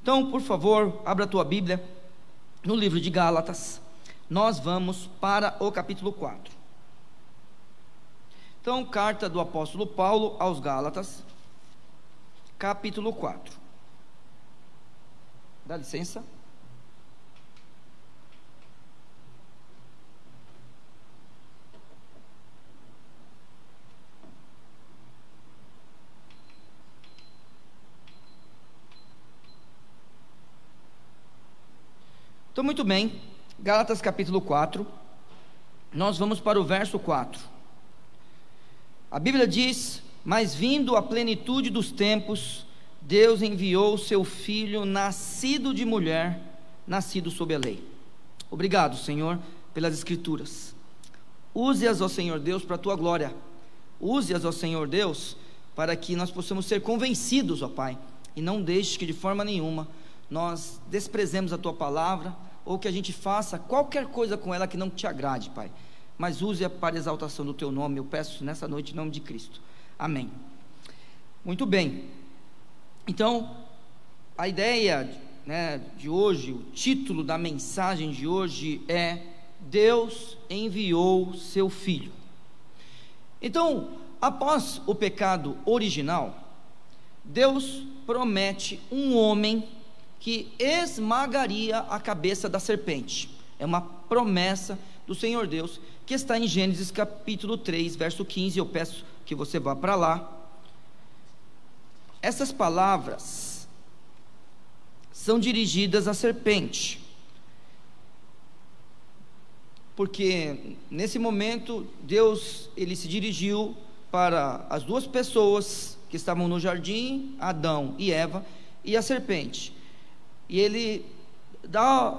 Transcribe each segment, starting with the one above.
Então, por favor, abra a tua Bíblia no livro de Gálatas. Nós vamos para o capítulo 4. Então, carta do apóstolo Paulo aos Gálatas, capítulo 4. Dá licença. Então, muito bem, Gálatas capítulo 4, nós vamos para o verso 4. A Bíblia diz: mas vindo a plenitude dos tempos, Deus enviou o seu Filho, nascido de mulher, nascido sob a lei. Obrigado, Senhor, pelas Escrituras. Use-as, ó Senhor Deus, para a tua glória. Use-as, ó Senhor Deus, para que nós possamos ser convencidos, ó Pai, e não deixe que de forma nenhuma nós desprezemos a tua palavra, ou que a gente faça qualquer coisa com ela que não te agrade, Pai, mas use-a para a exaltação do teu nome. Eu peço nessa noite em nome de Cristo, amém. Muito bem, então a ideia, de hoje, o título da mensagem de hoje é: Deus enviou seu Filho. Então, após o pecado original, Deus promete um homem que esmagaria a cabeça da serpente. É uma promessa do Senhor Deus, que está em Gênesis capítulo 3, verso 15, eu peço que você vá para lá. Essas palavras são dirigidas à serpente, porque nesse momento Deus, ele se dirigiu para as duas pessoas que estavam no jardim, Adão e Eva, e a serpente, e ele dá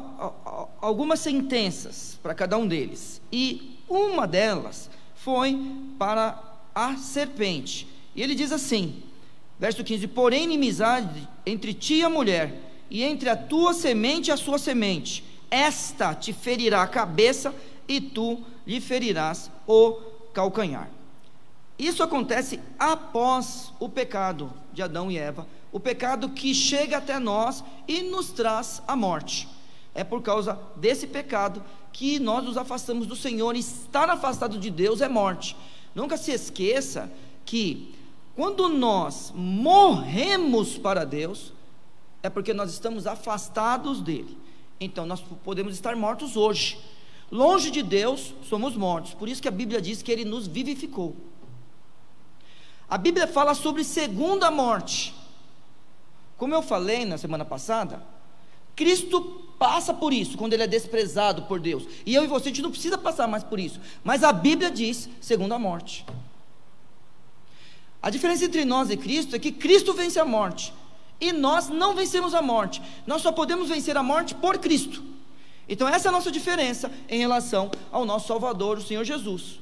algumas sentenças para cada um deles, e uma delas foi para a serpente, e ele diz assim, verso 15: porém inimizade entre ti e a mulher, e entre a tua semente e a sua semente, esta te ferirá a cabeça, e tu lhe ferirás o calcanhar. Isso acontece após o pecado de Adão e Eva, o pecado que chega até nós e nos traz a morte. É por causa desse pecado que nós nos afastamos do Senhor, e estar afastado de Deus é morte. Nunca se esqueça que quando nós morremos para Deus, é porque nós estamos afastados dele. Então nós podemos estar mortos hoje, longe de Deus somos mortos. Por isso que a Bíblia diz que ele nos vivificou. A Bíblia fala sobre segunda morte. Como eu falei na semana passada, Cristo passa por isso, quando ele é desprezado por Deus, e eu e você, a gente não precisa passar mais por isso, mas a Bíblia diz segunda morte. A diferença entre nós e Cristo é que Cristo vence a morte, e nós não vencemos a morte. Nós só podemos vencer a morte por Cristo. Então essa é a nossa diferença em relação ao nosso Salvador, o Senhor Jesus.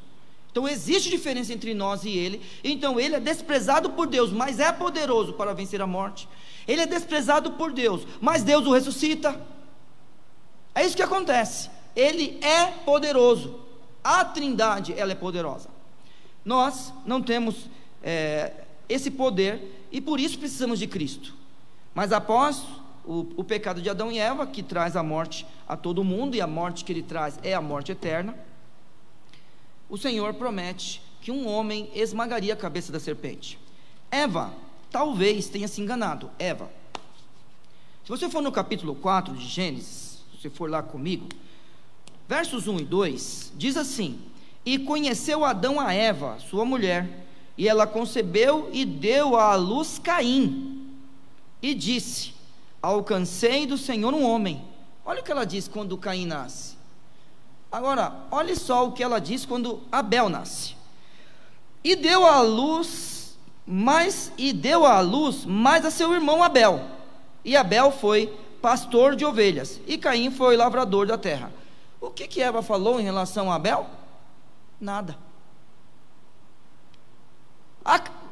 Então existe diferença entre nós e ele. Então ele é desprezado por Deus, mas é poderoso para vencer a morte. Ele é desprezado por Deus, mas Deus o ressuscita. É isso que acontece. Ele é poderoso. A Trindade, ela é poderosa. Nós não temos esse poder, e por isso precisamos de Cristo. Mas após o pecado de Adão e Eva, que traz a morte a todo mundo, e a morte que ele traz é a morte eterna, o Senhor promete que um homem esmagaria a cabeça da serpente. Eva talvez tenha se enganado. Eva, se você for no capítulo 4 de Gênesis, se você for lá comigo, versos 1 e 2, diz assim: e conheceu Adão a Eva, sua mulher, e ela concebeu e deu à luz Caim, e disse: alcancei do Senhor um homem. Olha o que ela diz quando Caim nasce. Agora, olhe só o que ela diz quando Abel nasce. E deu à luz mais a seu irmão Abel. E Abel foi pastor de ovelhas, e Caim foi lavrador da terra. O que Eva falou em relação a Abel? Nada.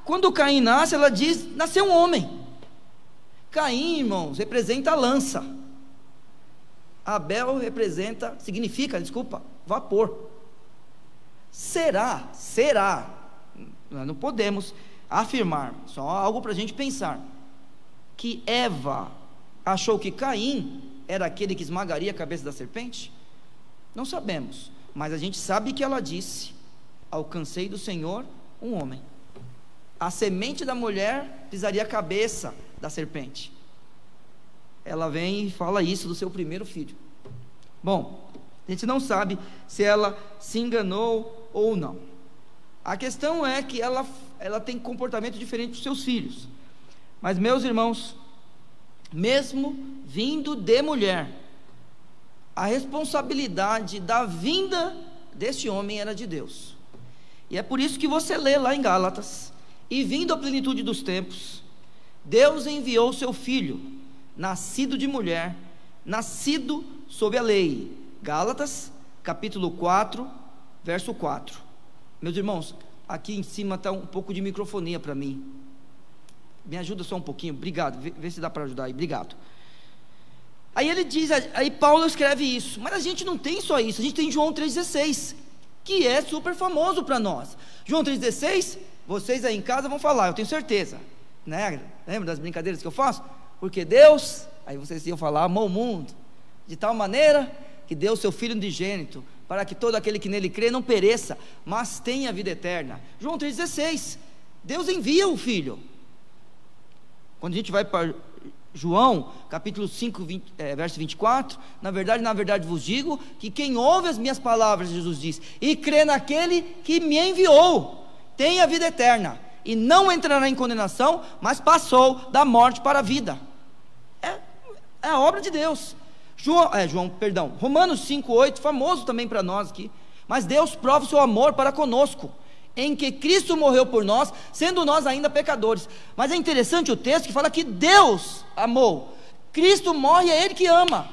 Quando Caim nasce, ela diz: nasceu um homem. Caim, irmãos, representa a lança. Abel significa vapor. Será, nós não podemos afirmar, só algo para a gente pensar, que Eva, achou que Caim era aquele que esmagaria a cabeça da serpente? Não sabemos, mas a gente sabe que ela disse: alcancei do Senhor um homem. A semente da mulher pisaria a cabeça da serpente. Ela vem e fala isso do seu primeiro filho. Bom, a gente não sabe se ela se enganou ou não. A questão é que ela tem comportamento diferente dos seus filhos. Mas, meus irmãos, mesmo vindo de mulher, a responsabilidade da vinda deste homem era de Deus. E é por isso que você lê lá em Gálatas: e vindo à plenitude dos tempos, Deus enviou seu filho, nascido de mulher, nascido sob a lei. Gálatas, capítulo 4, verso 4. Meus irmãos, aqui em cima está um pouco de microfonia para mim. Me ajuda só um pouquinho, obrigado. Vê se dá para ajudar aí, obrigado. Aí ele diz, aí Paulo escreve isso, mas a gente não tem só isso, a gente tem João 3,16, que é super famoso para nós. João 3,16, vocês aí em casa vão falar, eu tenho certeza, né? Lembra das brincadeiras que eu faço? Porque Deus, aí vocês iam falar, amou o mundo de tal maneira que deu seu Filho unigênito, para que todo aquele que nele crê não pereça, mas tenha vida eterna. João 3,16, Deus envia o Filho. Quando a gente vai para João, capítulo 5, verso 24, na verdade vos digo, que quem ouve as minhas palavras, Jesus diz, e crê naquele que me enviou, tem a vida eterna, e não entrará em condenação, mas passou da morte para a vida. É a obra de Deus. Romanos 5,8, famoso também para nós aqui. Mas Deus prova o seu amor para conosco, em que Cristo morreu por nós, sendo nós ainda pecadores. Mas é interessante o texto que fala que Deus amou, Cristo morre, é Ele que ama.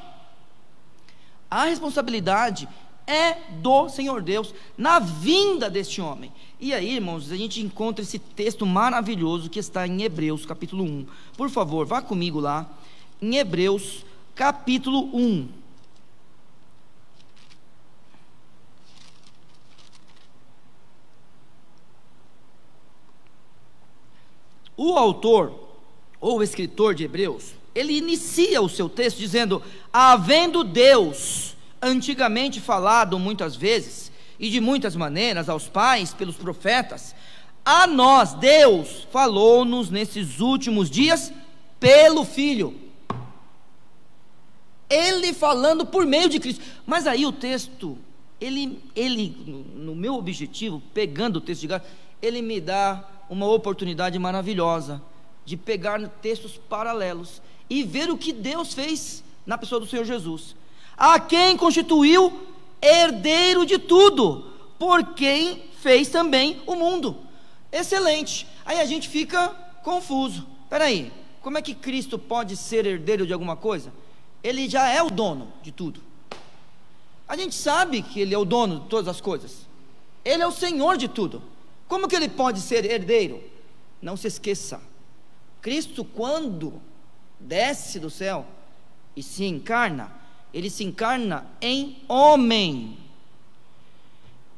A responsabilidade é do Senhor Deus na vinda deste homem. E aí, irmãos, a gente encontra esse texto maravilhoso que está em Hebreus capítulo 1. Por favor, vá comigo lá em Hebreus capítulo 1. O autor ou o escritor de Hebreus, ele inicia o seu texto dizendo: havendo Deus antigamente falado muitas vezes e de muitas maneiras aos pais pelos profetas, a nós Deus falou-nos nesses últimos dias pelo Filho. Ele falando por meio de Cristo. Mas aí o texto, ele no meu objetivo, pegando o texto de Gálatas, ele me dá uma oportunidade maravilhosa de pegar textos paralelos e ver o que Deus fez na pessoa do Senhor Jesus, a quem constituiu herdeiro de tudo, por quem fez também o mundo. Excelente. Aí a gente fica confuso. Espera aí, como é que Cristo pode ser herdeiro de alguma coisa? Ele já é o dono de tudo. A gente sabe que Ele é o dono de todas as coisas. Ele é o Senhor de tudo. Como que Ele pode ser herdeiro? Não se esqueça, Cristo, quando desce do céu e se encarna, Ele se encarna em homem.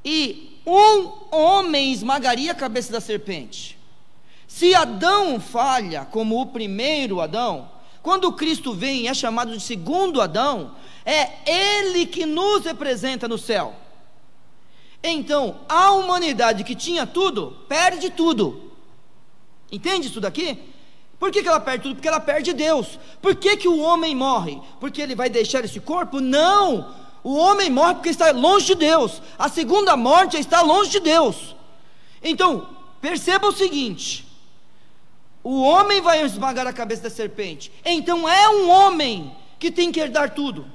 E um homem esmagaria a cabeça da serpente. Se Adão falha como o primeiro Adão, quando Cristo vem e é chamado de segundo Adão, é Ele que nos representa no céu. Então, a humanidade que tinha tudo, perde tudo. Entende isso daqui? Por que ela perde tudo? Porque ela perde Deus. Por que o homem morre? Porque ele vai deixar esse corpo? Não! O homem morre porque está longe de Deus. A segunda morte é estar longe de Deus. Então, perceba o seguinte: o homem vai esmagar a cabeça da serpente. Então é um homem que tem que herdar tudo,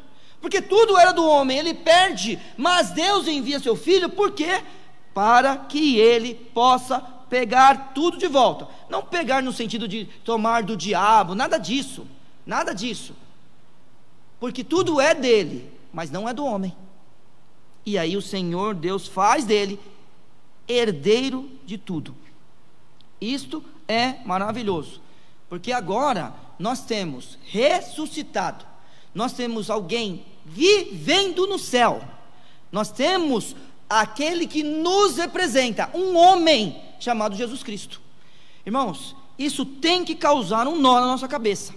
porque tudo era do homem. Ele perde, mas Deus envia seu filho. Por quê? Para que ele possa pegar tudo de volta. Não pegar no sentido de tomar do diabo, nada disso, nada disso, porque tudo é dele, mas não é do homem. E aí o Senhor Deus faz dele herdeiro de tudo. Isto é maravilhoso, porque agora nós temos ressuscitado, nós temos alguém vivendo no céu, nós temos aquele que nos representa, um homem chamado Jesus Cristo. Irmãos, isso tem que causar um nó na nossa cabeça.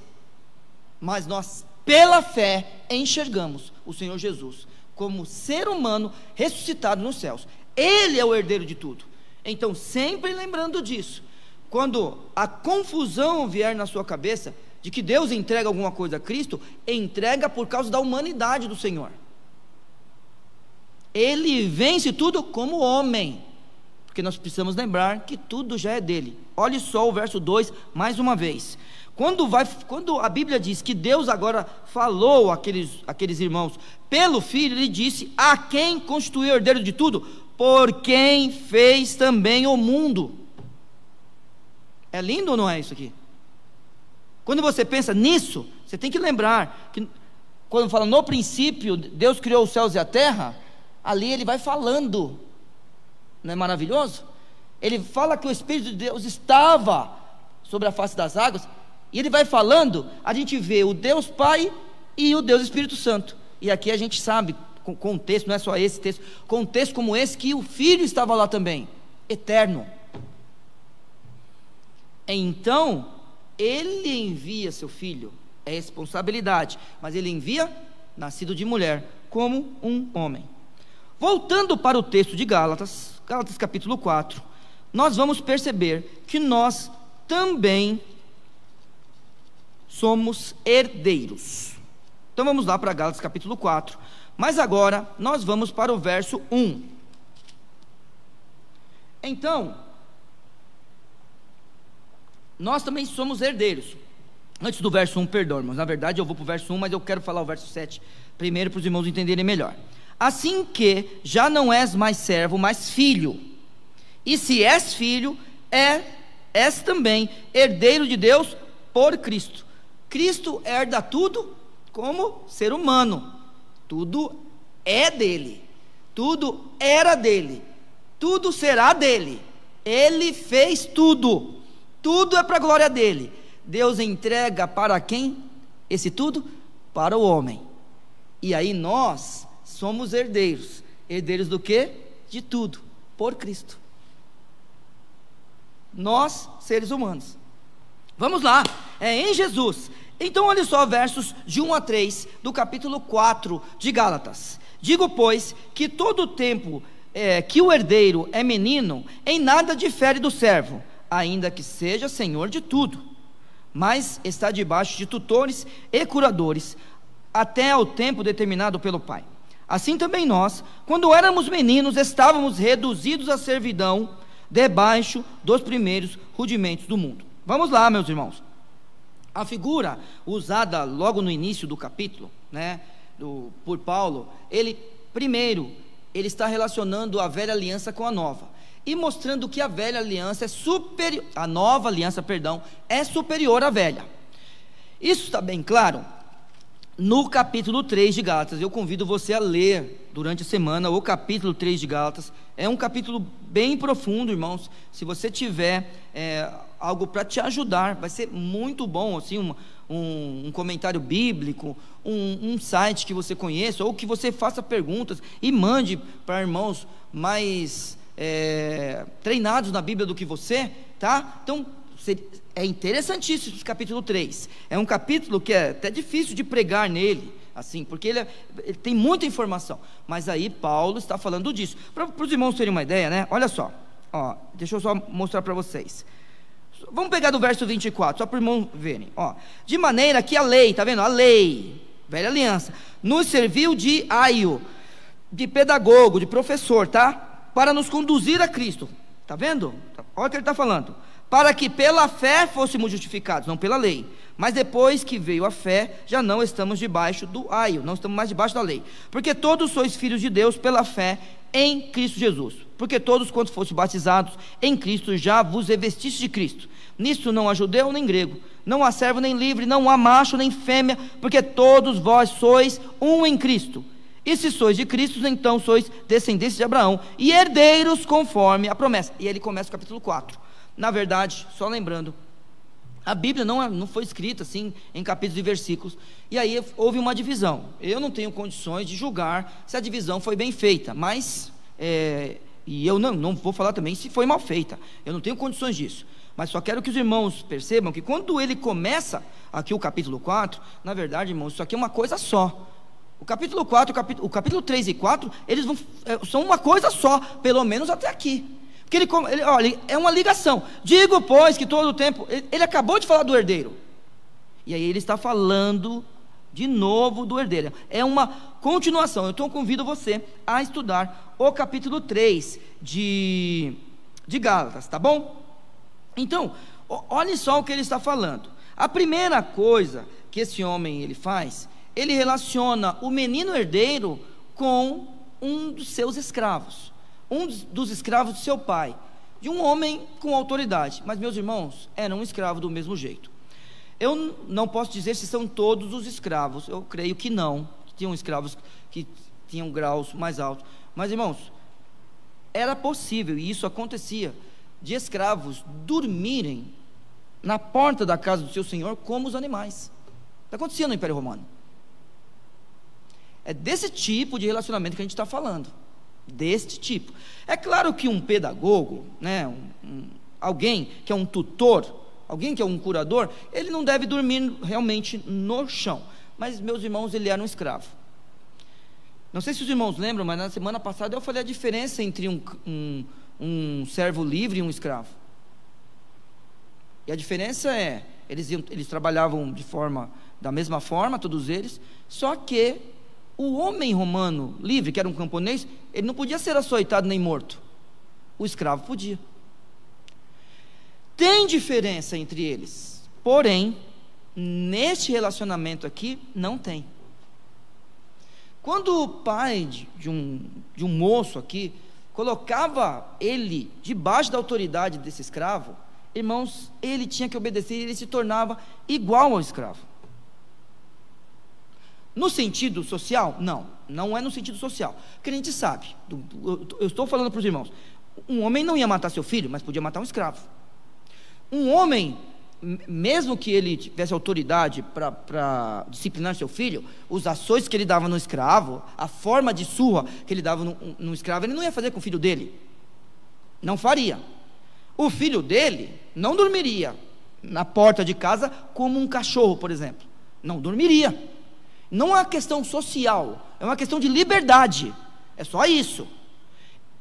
mas nós, pela fé, enxergamos o Senhor Jesus como ser humano ressuscitado nos céus. Ele é o herdeiro de tudo. Então, sempre lembrando disso, quando a confusão vier na sua cabeça, de que Deus entrega alguma coisa a Cristo, entrega por causa da humanidade do Senhor. Ele vence tudo como homem, porque nós precisamos lembrar que tudo já é dele. Olhe só o verso 2, mais uma vez. Quando a Bíblia diz que Deus agora falou àqueles irmãos pelo Filho, ele disse: a quem constituiu o herdeiro de tudo, por quem fez também o mundo. É lindo ou não é isso aqui? Quando você pensa nisso, você tem que lembrar que quando fala no princípio Deus criou os céus e a terra, ali ele vai falando, não é maravilhoso? Ele fala que o Espírito de Deus estava sobre a face das águas, e ele vai falando, a gente vê o Deus Pai e o Deus Espírito Santo. E aqui a gente sabe, com o texto, não é só esse texto, com um texto como esse, que o Filho estava lá também, eterno. Então, ele envia seu Filho, é responsabilidade, mas ele envia nascido de mulher, como um homem. Voltando para o texto de Gálatas capítulo 4, nós vamos perceber que nós também somos herdeiros. Então vamos lá para Gálatas capítulo 4, mas agora nós vamos para o verso 1. Então, nós também somos herdeiros. Antes do verso 1, perdão, irmãos, na verdade eu vou para o verso 1, mas eu quero falar o verso 7 primeiro, para os irmãos entenderem melhor. Assim que já não és mais servo, mas filho, e se és filho, és também herdeiro de Deus por Cristo. Cristo herda tudo como ser humano, tudo é dele, tudo era dele, tudo será dele, ele fez tudo, tudo é para a glória dele. Deus entrega para quem esse tudo? Para o homem. E aí nós somos herdeiros. Herdeiros do quê? De tudo, por Cristo. Nós, seres humanos. Vamos lá, é em Jesus. Então olha só versos de 1 a 3 do capítulo 4 de Gálatas. Digo, pois, que todo o tempo que o herdeiro é menino, em nada difere do servo, ainda que seja senhor de tudo, mas está debaixo de tutores e curadores, até ao tempo determinado pelo Pai. Assim também nós, quando éramos meninos, estávamos reduzidos à servidão, debaixo dos primeiros rudimentos do mundo. Vamos lá, meus irmãos. A figura usada logo no início do capítulo, por Paulo, ele está relacionando a velha aliança com a nova, e mostrando que a velha aliança é superior, a nova aliança, é superior à velha. Isso está bem claro no capítulo 3 de Gálatas. Eu convido você a ler durante a semana o capítulo 3 de Gálatas. É um capítulo bem profundo, irmãos. Se você tiver algo para te ajudar, vai ser muito bom, assim, um comentário bíblico, um site que você conheça, ou que você faça perguntas e mande para irmãos mais treinados na Bíblia do que você, tá? Então, é interessantíssimo esse capítulo 3. É um capítulo que é até difícil de pregar nele, assim, porque ele tem muita informação. Mas aí Paulo está falando disso. Para os irmãos terem uma ideia, olha só, deixa eu só mostrar para vocês. Vamos pegar do verso 24, só para os irmãos verem. De maneira que a lei, está vendo? A lei, velha aliança, nos serviu de aio, de pedagogo, de professor, tá? Para nos conduzir a Cristo. Está vendo? Olha o que ele está falando. Para que pela fé fôssemos justificados, não pela lei. Mas depois que veio a fé, já não estamos debaixo do aio, não estamos mais debaixo da lei. Porque todos sois filhos de Deus pela fé em Cristo Jesus. Porque todos quantos fossem batizados em Cristo, já vos revestiste de Cristo. Nisso não há judeu nem grego, não há servo nem livre, não há macho nem fêmea, porque todos vós sois um em Cristo. E se sois de Cristo, então sois descendentes de Abraão, e herdeiros conforme a promessa. E ele começa o capítulo 4. Na verdade, só lembrando, a Bíblia não foi escrita assim em capítulos e versículos, e aí houve uma divisão. Eu não tenho condições de julgar se a divisão foi bem feita, mas E eu não vou falar também se foi mal feita, eu não tenho condições disso, mas só quero que os irmãos percebam que quando ele começa aqui o capítulo 4, na verdade, irmãos, isso aqui é uma coisa só. O capítulo 4, o capítulo 3 e 4, eles são uma coisa só, pelo menos até aqui. Porque olha, é uma ligação. Digo, pois, que todo o tempo, ele acabou de falar do herdeiro, e aí ele está falando de novo do herdeiro. É uma continuação. Então eu convido você a estudar o capítulo 3 de Gálatas, tá bom? Então, olhe só o que ele está falando. A primeira coisa que esse homem ele faz, ele relaciona o menino herdeiro com um dos seus escravos, um dos escravos de seu pai, de um homem com autoridade. Mas, meus irmãos, era um escravo do mesmo jeito. Eu não posso dizer se são todos os escravos, eu creio que não, que tinham escravos que tinham graus mais altos. Mas, irmãos, era possível, e isso acontecia, de escravos dormirem na porta da casa do seu senhor como os animais. Isso acontecia no Império Romano. É desse tipo de relacionamento que a gente está falando, deste tipo. É claro que um pedagogo, né, alguém que é um tutor, alguém que é um curador, ele não deve dormir realmente no chão. Mas, meus irmãos, ele era um escravo. Não sei se os irmãos lembram, mas na semana passada eu falei a diferença entre um servo livre e um escravo. E a diferença é, eles trabalhavam da mesma forma, todos eles, só que o homem romano livre, que era um camponês, ele não podia ser açoitado nem morto. O escravo podia. Tem diferença entre eles, porém, neste relacionamento aqui, não tem. Quando o pai de um moço aqui colocava ele debaixo da autoridade desse escravo, irmãos, ele tinha que obedecer, ele se tornava igual ao escravo. No sentido social? Não é no sentido social, porque a gente sabe, eu estou falando para os irmãos, um homem não ia matar seu filho, mas podia matar um escravo. Um homem, mesmo que ele tivesse autoridade para disciplinar seu filho, os açoites que ele dava no escravo, a forma de surra que ele dava no escravo, ele não ia fazer com o filho dele, não faria. O filho dele não dormiria na porta de casa como um cachorro, por exemplo, não dormiria. Não é uma questão social, é uma questão de liberdade, é só isso.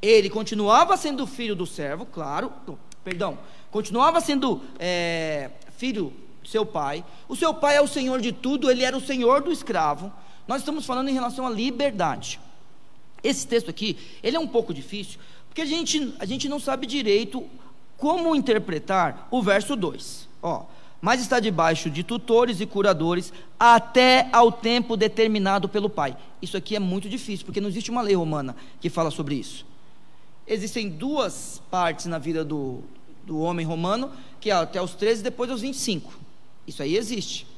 Ele continuava sendo filho do servo, claro, continuava sendo filho do seu pai. O seu pai é o senhor de tudo, ele era o senhor do escravo. Nós estamos falando em relação à liberdade. Esse texto aqui, ele é um pouco difícil, porque a gente não sabe direito como interpretar o verso 2. Mas está debaixo de tutores e curadores até ao tempo determinado pelo pai. Isso aqui é muito difícil, porque não existe uma lei romana que fala sobre isso. Existem duas partes na vida do homem romano, que é até os 13 e depois aos 25. Isso aí existe.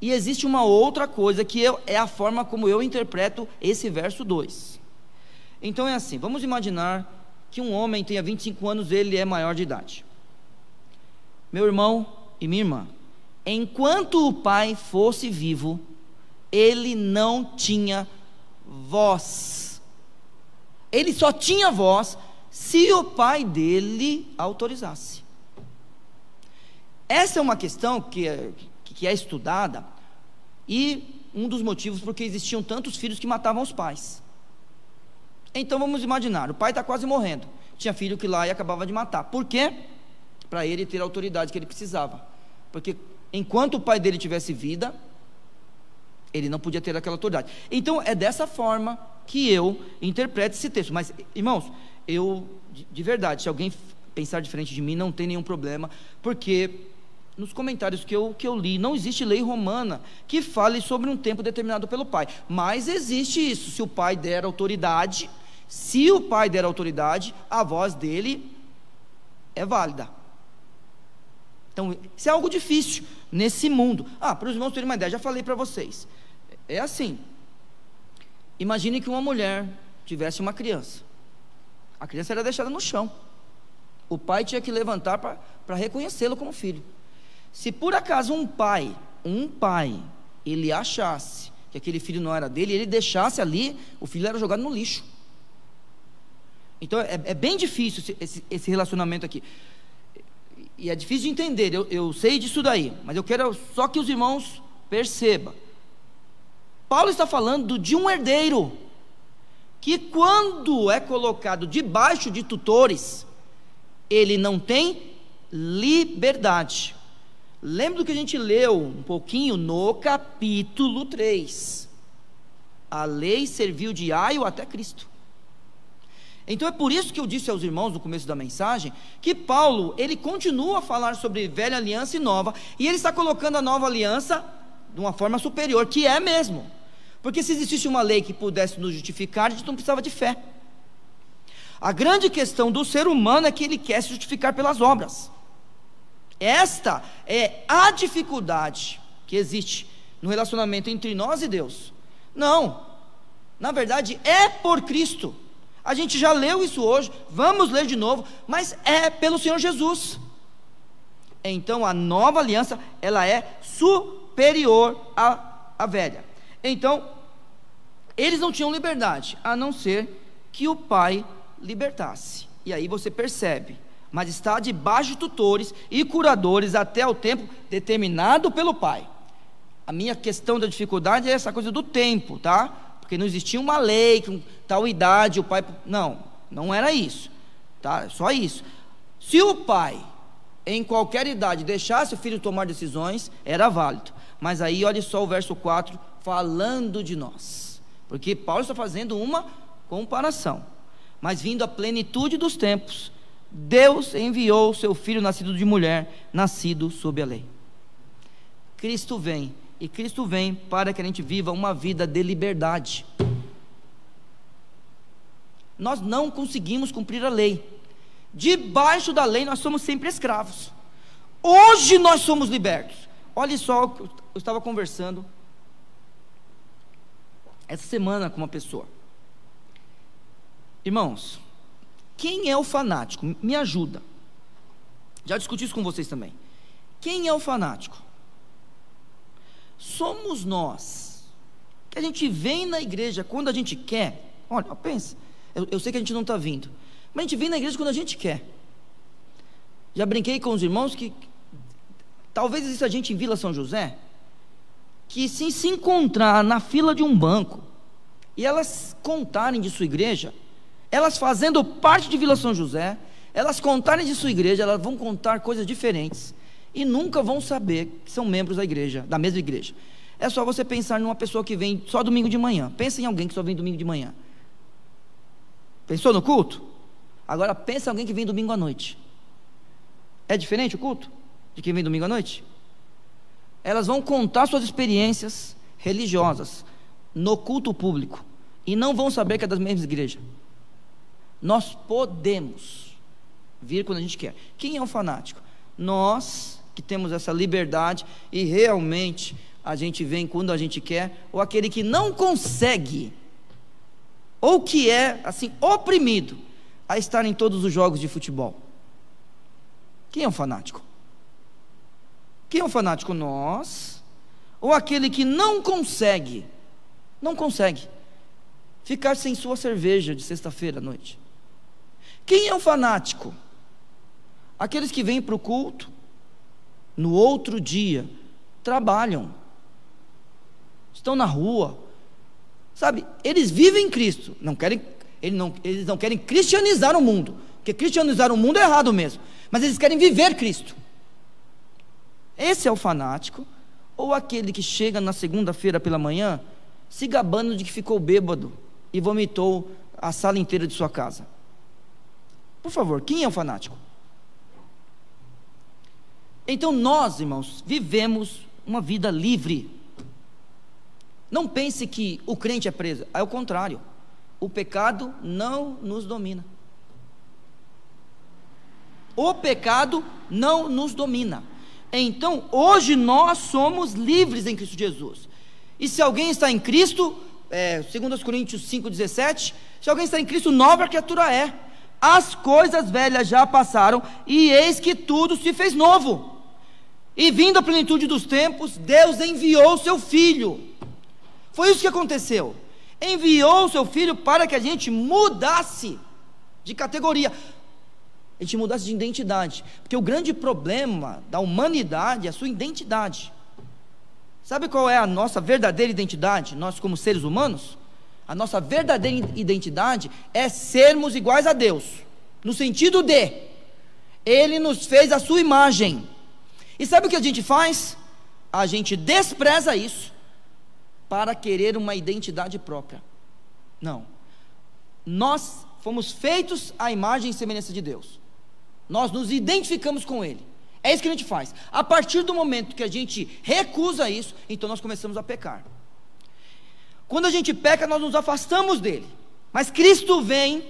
E existe uma outra coisa, que é a forma como eu interpreto esse verso 2. Então é assim, vamos imaginar que um homem tenha 25 anos, ele é maior de idade. Meu irmão e minha irmã, enquanto o pai fosse vivo, ele não tinha voz. Ele só tinha voz se o pai dele autorizasse. Essa é uma questão que é estudada, e um dos motivos porque existiam tantos filhos que matavam os pais. Então vamos imaginar, o pai está quase morrendo, tinha filho que lá e acabava de matar. Por quê? Para ele ter a autoridade que ele precisava, porque enquanto o pai dele tivesse vida, ele não podia ter aquela autoridade. Então é dessa forma que eu interpreto esse texto. Mas, irmãos, eu, de verdade, se alguém pensar diferente de mim, não tem nenhum problema, porque nos comentários que eu li, não existe lei romana que fale sobre um tempo determinado pelo pai, mas existe isso, se o pai der autoridade, a voz dele é válida. Então, isso é algo difícil nesse mundo. Para os irmãos terem uma ideia, já falei para vocês, é assim, imagine que uma mulher tivesse uma criança, a criança era deixada no chão, o pai tinha que levantar para reconhecê-lo como filho. Se por acaso um pai, ele achasse que aquele filho não era dele, ele deixasse ali, o filho era jogado no lixo. Então é bem difícil esse relacionamento aqui. E é difícil de entender, eu sei disso daí, mas eu quero só que os irmãos percebam. Paulo está falando de um herdeiro, que quando é colocado debaixo de tutores, ele não tem liberdade. Lembra do que a gente leu um pouquinho no capítulo 3. A lei serviu de aio até Cristo. Então é por isso que eu disse aos irmãos no começo da mensagem, que Paulo, ele continua a falar sobre velha aliança e nova, e ele está colocando a nova aliança de uma forma superior, que é mesmo, porque se existisse uma lei que pudesse nos justificar, a gente não precisava de fé. A grande questão do ser humano é que ele quer se justificar pelas obras. Esta é a dificuldade que existe no relacionamento entre nós e Deus. Não, na verdade é por Cristo. A gente já leu isso hoje, vamos ler de novo, mas é pelo Senhor Jesus. Então a nova aliança, ela é superior à velha. Então, eles não tinham liberdade, a não ser que o Pai libertasse. E aí você percebe, mas está debaixo de tutores e curadores até o tempo determinado pelo Pai. A minha questão da dificuldade é essa coisa do tempo, tá? Porque não existia uma lei com tal idade, o pai... Não era isso, tá? Só isso. Se o pai, em qualquer idade, deixasse o filho tomar decisões, era válido. Mas aí, olha só o verso 4, falando de nós. Porque Paulo está fazendo uma comparação. Mas vindo a plenitude dos tempos, Deus enviou o seu filho nascido de mulher, nascido sob a lei. Cristo vem. E Cristo vem para que a gente viva uma vida de liberdade. Nós não conseguimos cumprir a lei. Debaixo da lei nós somos sempre escravos. Hoje nós somos libertos. Olha só, eu estava conversando essa semana com uma pessoa. Irmãos, quem é o fanático? Me ajuda. Já discuti isso com vocês também. Quem é o fanático? Somos nós, que a gente vem na igreja quando a gente quer. Olha, pensa, eu sei que a gente não está vindo, mas a gente vem na igreja quando a gente quer. Já brinquei com os irmãos que talvez exista gente em Vila São José, que se encontrar na fila de um banco, e elas contarem de sua igreja, elas fazendo parte de Vila São José, elas contarem de sua igreja, elas vão contar coisas diferentes, e nunca vão saber que são membros da igreja, da mesma igreja. É só você pensar numa pessoa que vem só domingo de manhã. Pensa em alguém que só vem domingo de manhã. Pensou no culto? Agora pensa em alguém que vem domingo à noite. É diferente o culto de quem vem domingo à noite? Elas vão contar suas experiências religiosas no culto público e não vão saber que é das mesmas igrejas. Nós podemos vir quando a gente quer. Quem é um fanático? Nós que temos essa liberdade e realmente a gente vem quando a gente quer, ou aquele que não consegue, ou que é assim oprimido a estar em todos os jogos de futebol. Quem é um fanático? Quem é um fanático? Nós, ou aquele que não consegue ficar sem sua cerveja de sexta-feira à noite? Quem é um fanático? Aqueles que vêm para o culto, no outro dia, trabalham, estão na rua, sabe, eles vivem Cristo, eles não querem cristianizar o mundo, porque cristianizar o mundo é errado mesmo, mas eles querem viver Cristo. Esse é o fanático, ou aquele que chega na segunda-feira pela manhã, se gabando de que ficou bêbado, e vomitou a sala inteira de sua casa. Por favor, quem é o fanático? Então nós, irmãos, vivemos uma vida livre. Não pense que o crente é preso, é o contrário. O pecado não nos domina. O pecado não nos domina. Então, hoje nós somos livres em Cristo Jesus. E se alguém está em Cristo, segundo os Coríntios 5,17, se alguém está em Cristo, nova criatura é. As coisas velhas já passaram, e eis que tudo se fez novo. E vindo a plenitude dos tempos, Deus enviou o seu Filho. Foi isso que aconteceu. Enviou o seu Filho para que a gente mudasse de categoria. A gente mudasse de identidade, porque o grande problema da humanidade é a sua identidade. Sabe qual é a nossa verdadeira identidade, nós como seres humanos? A nossa verdadeira identidade é sermos iguais a Deus, no sentido de, Ele nos fez a sua imagem, e sabe o que a gente faz? A gente despreza isso, para querer uma identidade própria. Não, nós fomos feitos à imagem e semelhança de Deus, nós nos identificamos com Ele, é isso que a gente faz. A partir do momento que a gente recusa isso, então nós começamos a pecar. Quando a gente peca, nós nos afastamos dele, mas Cristo vem,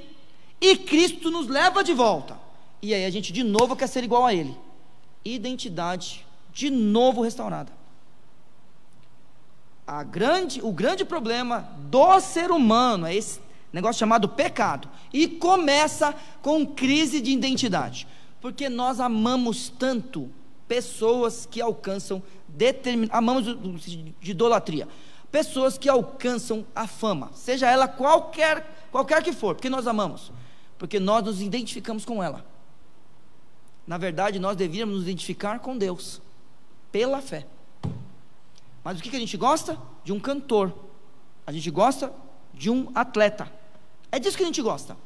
e Cristo nos leva de volta, e aí a gente de novo quer ser igual a Ele, identidade de novo restaurada. O grande problema do ser humano é esse negócio chamado pecado, e começa com crise de identidade, porque nós amamos tanto pessoas que alcançam amamos de idolatria, pessoas que alcançam a fama, seja ela qualquer que for, porque nós amamos, porque nós nos identificamos com ela. Na verdade, nós devíamos nos identificar com Deus, pela fé. Mas o que a gente gosta? De um cantor, a gente gosta de um atleta, é disso que a gente gosta.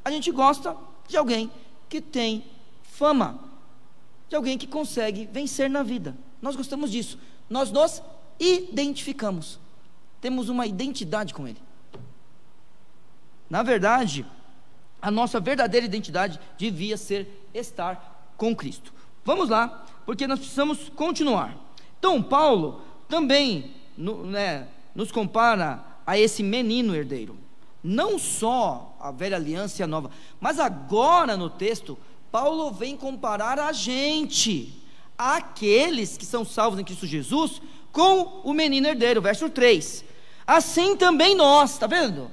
A gente gosta de alguém que tem fama, de alguém que consegue vencer na vida. Nós gostamos disso, nós nos identificamos, temos uma identidade com Ele. Na verdade, a nossa verdadeira identidade devia ser estar com Cristo. Vamos lá, porque nós precisamos continuar. Então Paulo também nos compara a esse menino herdeiro, não só a velha aliança e a nova, mas agora no texto Paulo vem comparar a gente, aqueles que são salvos em Cristo Jesus, com o menino herdeiro, verso 3, assim também nós, está vendo?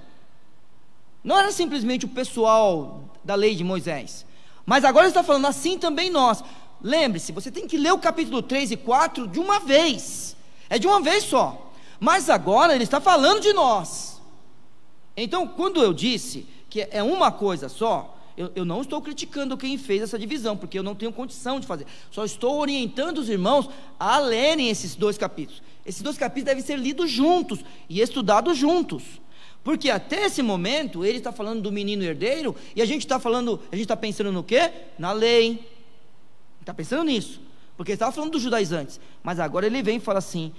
Não era simplesmente o pessoal da lei de Moisés, mas agora ele está falando assim também nós. Lembre-se, você tem que ler o capítulo 3 e 4 de uma vez, é de uma vez só, mas agora ele está falando de nós. Então quando eu disse que é uma coisa só, eu não estou criticando quem fez essa divisão, porque eu não tenho condição de fazer, só estou orientando os irmãos a lerem esses dois capítulos. Esses dois capítulos devem ser lidos juntos e estudados juntos, porque até esse momento ele está falando do menino herdeiro, e a gente está pensando no quê? Na lei, está pensando nisso, porque ele estava falando dos judaizantes, mas agora ele vem e fala assim,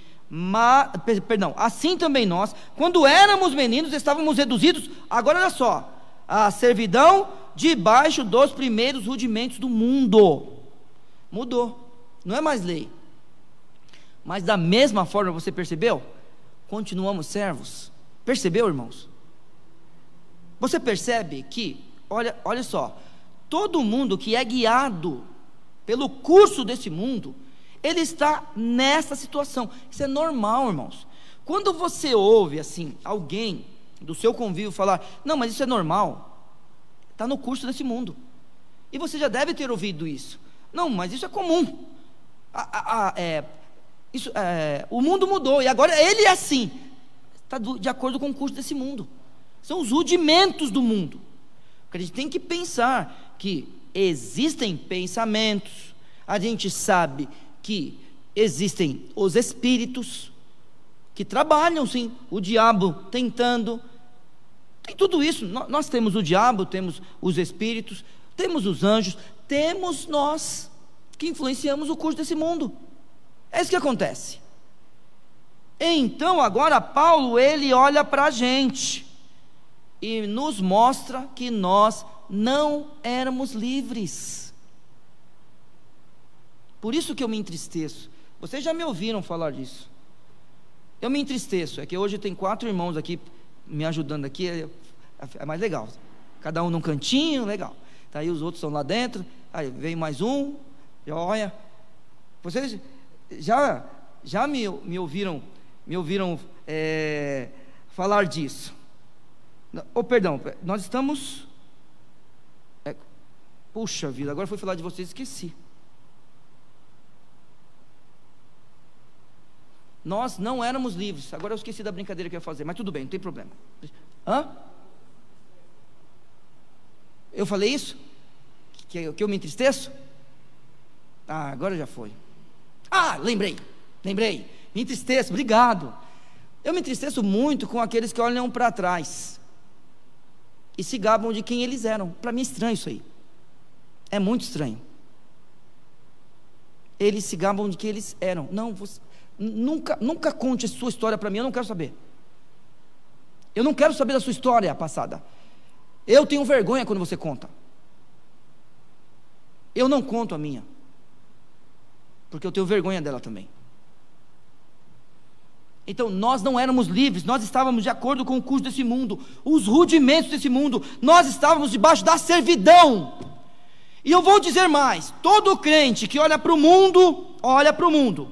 assim também nós, quando éramos meninos, estávamos reduzidos, agora olha só, a servidão debaixo dos primeiros rudimentos do mundo. Mudou, não é mais lei, mas da mesma forma, você percebeu? Continuamos servos. Percebeu, irmãos? Você percebe que, olha só, todo mundo que é guiado pelo curso desse mundo, ele está nessa situação. Isso é normal, irmãos. Quando você ouve assim, alguém do seu convívio falar, não, mas isso é normal, está no curso desse mundo, e você já deve ter ouvido isso. Não, mas isso é comum, o mundo mudou, e agora ele é assim, está de acordo com o curso desse mundo, são os rudimentos do mundo. Porque a gente tem que pensar que existem pensamentos, a gente sabe que existem os espíritos que trabalham, sim, o diabo tentando, tem tudo isso. Nós temos o diabo, temos os espíritos, temos os anjos, temos nós que influenciamos o curso desse mundo. É isso que acontece. Então agora Paulo, ele olha para a gente e nos mostra que nós não éramos livres. Por isso que eu me entristeço. Vocês já me ouviram falar disso. Eu me entristeço, é que hoje tem 4 irmãos aqui me ajudando aqui, é mais legal, cada um num cantinho, legal, tá aí os outros estão lá dentro, aí vem mais um, olha, vocês já me ouviram falar disso. Perdão, nós estamos, puxa vida, agora fui falar de vocês, esqueci. Nós não éramos livres. Agora eu esqueci da brincadeira que eu ia fazer, mas tudo bem, não tem problema. Eu falei isso? Que eu me entristeço? Agora já foi. Lembrei, me entristeço, obrigado. Eu me entristeço muito com aqueles que olham para trás e se gabam de quem eles eram. Para mim é estranho isso aí, é muito estranho. Eles se gabam de quem eles eram. Não, você, nunca conte a sua história para mim, eu não quero saber. Eu não quero saber da sua história passada. Eu tenho vergonha quando você conta. Eu não conto a minha, porque eu tenho vergonha dela também. Então nós não éramos livres, nós estávamos de acordo com o curso desse mundo, os rudimentos desse mundo, nós estávamos debaixo da servidão. E eu vou dizer mais: todo crente que olha para o mundo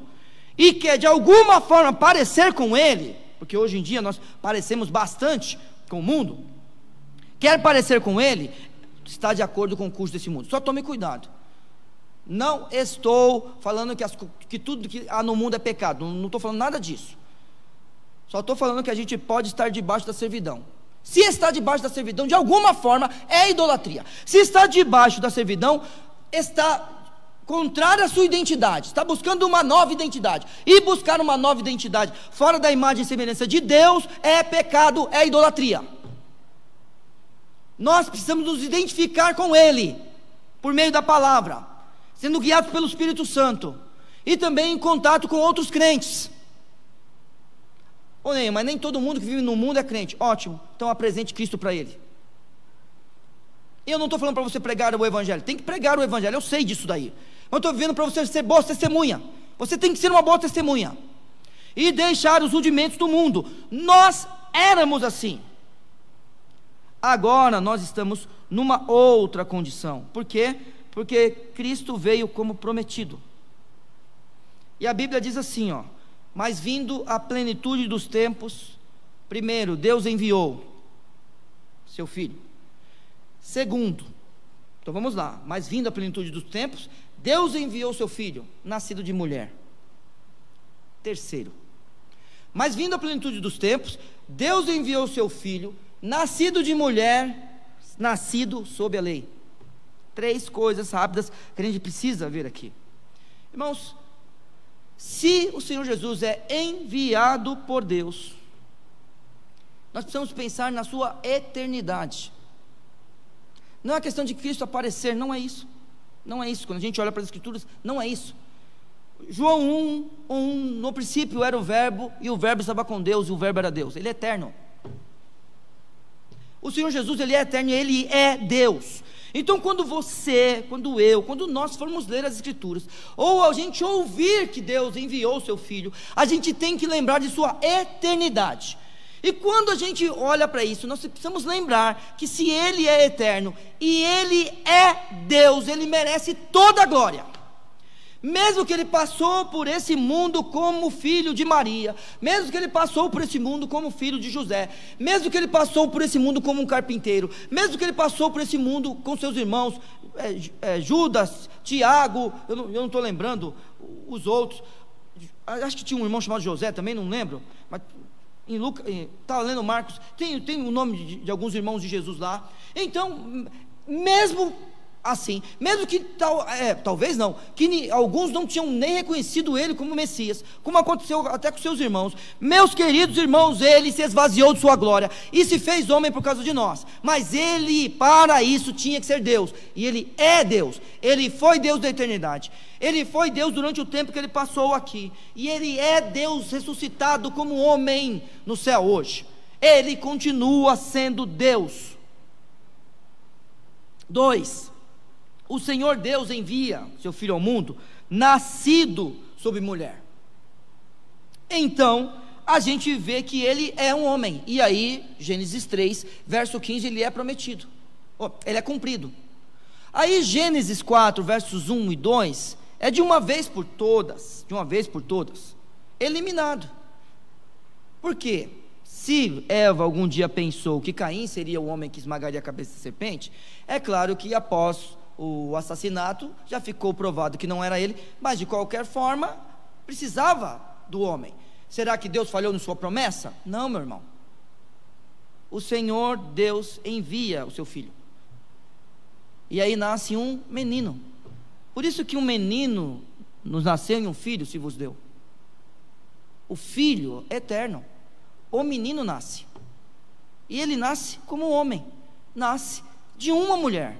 e quer de alguma forma parecer com ele, porque hoje em dia nós parecemos bastante com o mundo, quer parecer com ele, está de acordo com o curso desse mundo. Só tome cuidado. Não estou falando que tudo que há no mundo é pecado, não estou falando nada disso. Só estou falando que a gente pode estar debaixo da servidão. Se está debaixo da servidão, de alguma forma, é idolatria. Se está debaixo da servidão, está contrário à sua identidade, está buscando uma nova identidade. E buscar uma nova identidade fora da imagem e semelhança de Deus é pecado, é idolatria. Nós precisamos nos identificar com Ele, por meio da palavra, sendo guiados pelo Espírito Santo, e também em contato com outros crentes. Mas nem todo mundo que vive no mundo é crente. Ótimo, então apresente Cristo para ele. Eu não estou falando para você pregar o Evangelho, tem que pregar o Evangelho, eu sei disso daí. Mas eu estou vivendo para você ser boa testemunha. Você tem que ser uma boa testemunha e deixar os rudimentos do mundo. Nós éramos assim. Agora nós estamos numa outra condição. Por quê? Porque Cristo veio como prometido. E a Bíblia diz assim, mas vindo a plenitude dos tempos, primeiro, Deus enviou seu Filho. Segundo, então vamos lá, mas vindo a plenitude dos tempos, Deus enviou seu Filho, nascido de mulher. Terceiro, mas vindo a plenitude dos tempos, Deus enviou seu Filho, nascido de mulher, nascido sob a lei. Três coisas rápidas que a gente precisa ver aqui. Irmãos, se o Senhor Jesus é enviado por Deus, nós precisamos pensar na sua eternidade. Não é uma questão de Cristo aparecer, não é isso. Não é isso, quando a gente olha para as Escrituras, não é isso. João 1, no princípio era o Verbo, e o Verbo estava com Deus, e o Verbo era Deus. Ele é eterno. O Senhor Jesus, Ele é eterno, e Ele é Deus. Então quando nós formos ler as Escrituras, ou a gente ouvir que Deus enviou o seu Filho, a gente tem que lembrar de sua eternidade. E quando a gente olha para isso, nós precisamos lembrar que se Ele é eterno, e Ele é Deus, Ele merece toda a glória. Mesmo que Ele passou por esse mundo como filho de Maria, mesmo que Ele passou por esse mundo como filho de José, mesmo que Ele passou por esse mundo como um carpinteiro, mesmo que Ele passou por esse mundo com seus irmãos, Judas, Tiago, eu não estou lembrando os outros, acho que tinha um irmão chamado José também, não lembro, mas em Lucas, estava lendo Marcos, tem o nome de alguns irmãos de Jesus lá. Então, mesmo assim, mesmo que talvez não, que alguns não tinham nem reconhecido Ele como Messias, como aconteceu até com seus irmãos, meus queridos irmãos, Ele se esvaziou de sua glória e se fez homem por causa de nós, mas Ele para isso tinha que ser Deus, e Ele é Deus. Ele foi Deus da eternidade, Ele foi Deus durante o tempo que Ele passou aqui, e Ele é Deus ressuscitado como homem no céu hoje. Ele continua sendo Deus. 2, o Senhor Deus envia seu Filho ao mundo, nascido sob mulher. Então, a gente vê que Ele é um homem. E aí, Gênesis 3, verso 15, Ele é prometido. Ele é cumprido. Aí, Gênesis 4, versos 1 e 2, é de uma vez por todas, eliminado. Por quê? Se Eva algum dia pensou que Caim seria o homem que esmagaria a cabeça da serpente, é claro que após o assassinato, já ficou provado que não era ele, mas de qualquer forma, precisava do homem. Será que Deus falhou na sua promessa? Não, meu irmão. O Senhor Deus envia o seu Filho. e aí nasce um menino. Por isso que um menino nos nasceu e um filho se vos deu. O filho é eterno. O menino nasce, e ele nasce como homem, nasce de uma mulher.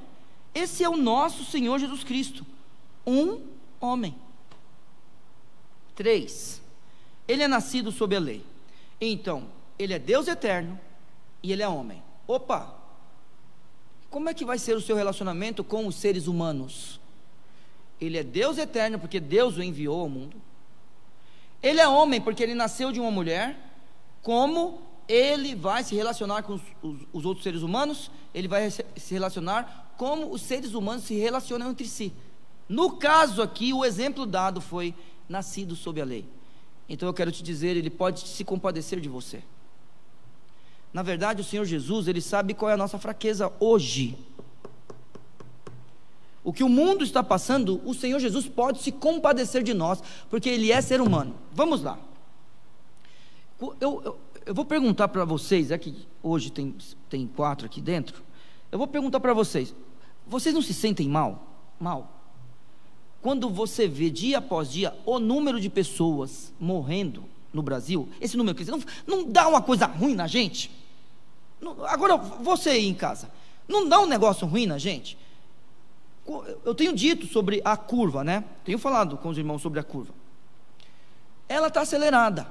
Esse é o nosso Senhor Jesus Cristo, um homem. 3, ele é nascido sob a lei. Então, ele é Deus eterno e ele é homem. Opa, como é que vai ser o seu relacionamento com os seres humanos? Ele é Deus eterno porque Deus o enviou ao mundo. Ele é homem porque ele nasceu de uma mulher. Como ele vai se relacionar com os outros seres humanos? Ele vai se relacionar como os seres humanos se relacionam entre si. No caso aqui, o exemplo dado foi nascido sob a lei. Então eu quero te dizer, ele pode se compadecer de você. Na verdade, o Senhor Jesus, ele sabe qual é a nossa fraqueza hoje. O que o mundo está passando, o Senhor Jesus pode se compadecer de nós, porque ele é ser humano. Vamos lá. Eu vou perguntar para vocês, é que hoje tem 4 aqui dentro. Eu vou perguntar para vocês: vocês não se sentem mal? Quando você vê dia após dia o número de pessoas morrendo no Brasil, esse número crescendo, não dá uma coisa ruim na gente? Agora, você aí em casa, não dá um negócio ruim na gente? Eu tenho dito sobre a curva, né? Tenho falado com os irmãos sobre a curva. Ela está acelerada.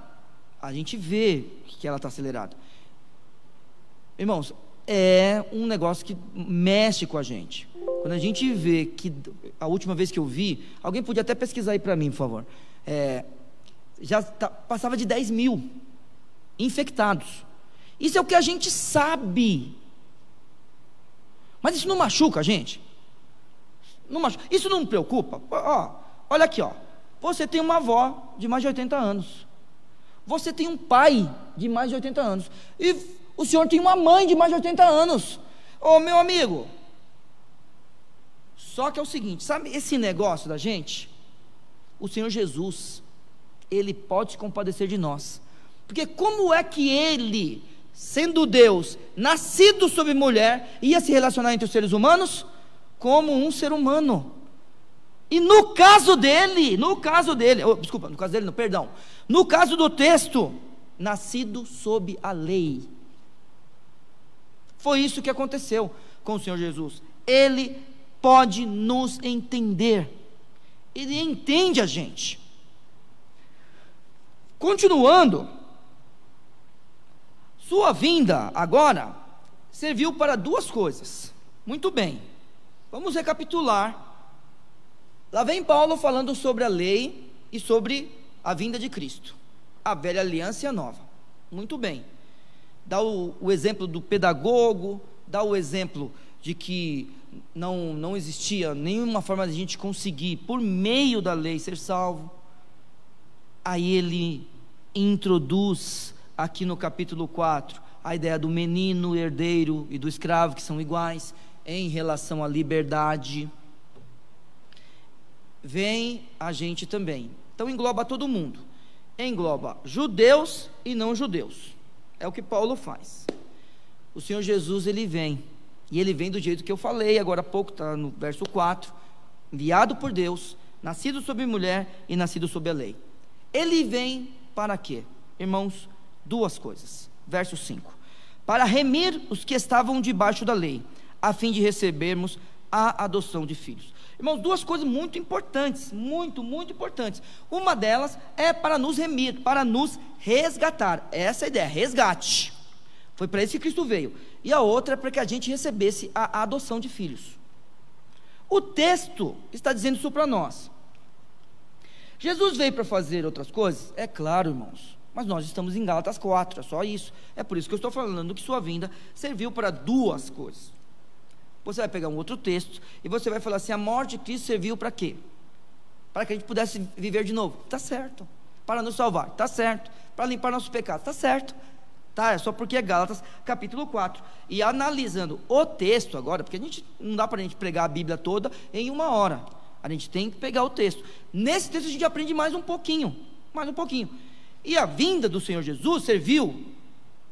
A gente vê que ela está acelerada. Irmãos, é um negócio que mexe com a gente. Quando a gente vê que, a última vez que eu vi, alguém podia até pesquisar aí para mim, por favor, passava de 10 mil infectados. Isso é o que a gente sabe. Mas isso não machuca a gente? Não machuca. Isso não me preocupa? Olha aqui, você tem uma avó de mais de 80 anos. Você tem um pai de mais de 80 anos. E o senhor tem uma mãe de mais de 80 anos. Ô, meu amigo. Só que é o seguinte, sabe esse negócio da gente? O Senhor Jesus, ele pode se compadecer de nós. Porque como é que ele, sendo Deus, nascido sob mulher, ia se relacionar entre os seres humanos? Como um ser humano. E no caso dele, no caso do texto, nascido sob a lei. Foi isso que aconteceu com o Senhor Jesus. Ele pode nos entender. Ele entende a gente. Continuando, sua vinda agora serviu para 2 coisas. Muito bem, vamos recapitular. Lá vem Paulo falando sobre a lei e sobre a vinda de Cristo, a velha aliança e a nova. Muito bem, dá o exemplo do pedagogo, dá o exemplo de que não existia nenhuma forma de a gente conseguir, por meio da lei, ser salvo. Aí ele introduz aqui no capítulo 4 a ideia do menino, herdeiro e do escravo, que são iguais em relação à liberdade. Vem a gente também. Então engloba todo mundo. Engloba judeus e não judeus. É o que Paulo faz. O Senhor Jesus, ele vem. E ele vem do jeito que eu falei agora há pouco, está no verso 4. Enviado por Deus, nascido sob mulher e nascido sob a lei. Ele vem para quê? Irmãos, 2 coisas. Verso 5. Para remir os que estavam debaixo da lei, a fim de recebermos a adoção de filhos. Irmãos, 2 coisas muito importantes, muito importantes. Uma delas é para nos remir, para nos resgatar. Essa é a ideia, resgate. Foi para isso que Cristo veio. E a outra é para que a gente recebesse a adoção de filhos. O texto está dizendo isso para nós. Jesus veio para fazer outras coisas? É claro, irmãos. Mas nós estamos em Gálatas 4, é só isso. É por isso que eu estou falando que sua vinda serviu para 2 coisas. Você vai pegar um outro texto e você vai falar assim: a morte de Cristo serviu para quê? Para que a gente pudesse viver de novo. Está certo. Para nos salvar. Está certo. Para limpar nossos pecados. Está certo. Tá, é só porque é Gálatas capítulo 4. E analisando o texto agora, porque não dá para a gente pregar a Bíblia toda em 1 hora. A gente tem que pegar o texto. Nesse texto a gente aprende mais um pouquinho. E a vinda do Senhor Jesus serviu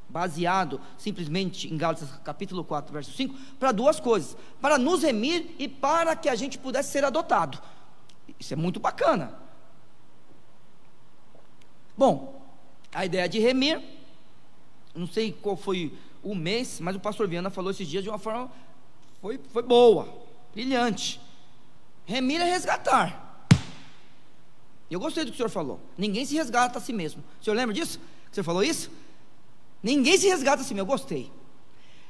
baseado simplesmente em Gálatas capítulo 4, verso 5, para duas coisas: para nos remir e para que a gente pudesse ser adotado. Isso é muito bacana. Bom, a ideia de remir, não sei qual foi o mês, mas o pastor Viana falou esses dias de uma forma, foi boa, brilhante. Remir é resgatar. Eu gostei do que o senhor falou. Ninguém se resgata a si mesmo. O senhor lembra disso? Que o senhor falou isso? Ninguém se resgata a si mesmo. Eu gostei.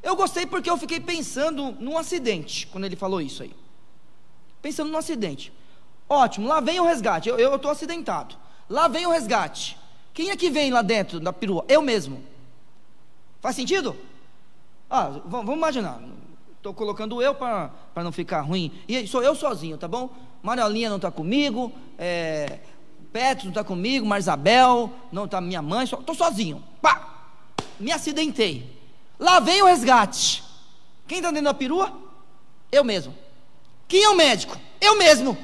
Eu gostei porque eu fiquei pensando num acidente, quando ele falou isso aí. Pensando num acidente. Ótimo, lá vem o resgate. Eu estou acidentado. Lá vem o resgate. Quem é que vem lá dentro da perua? Eu mesmo. Faz sentido? Vamos imaginar. Estou colocando eu para não ficar ruim. E sou eu sozinho, tá bom? Mariolinha não está comigo, Petro não está comigo, Marisabel, não está minha mãe, estou sozinho. Pá! Me acidentei. Lá vem o resgate. Quem está dentro da perua? Eu mesmo. Quem é o médico? Eu mesmo.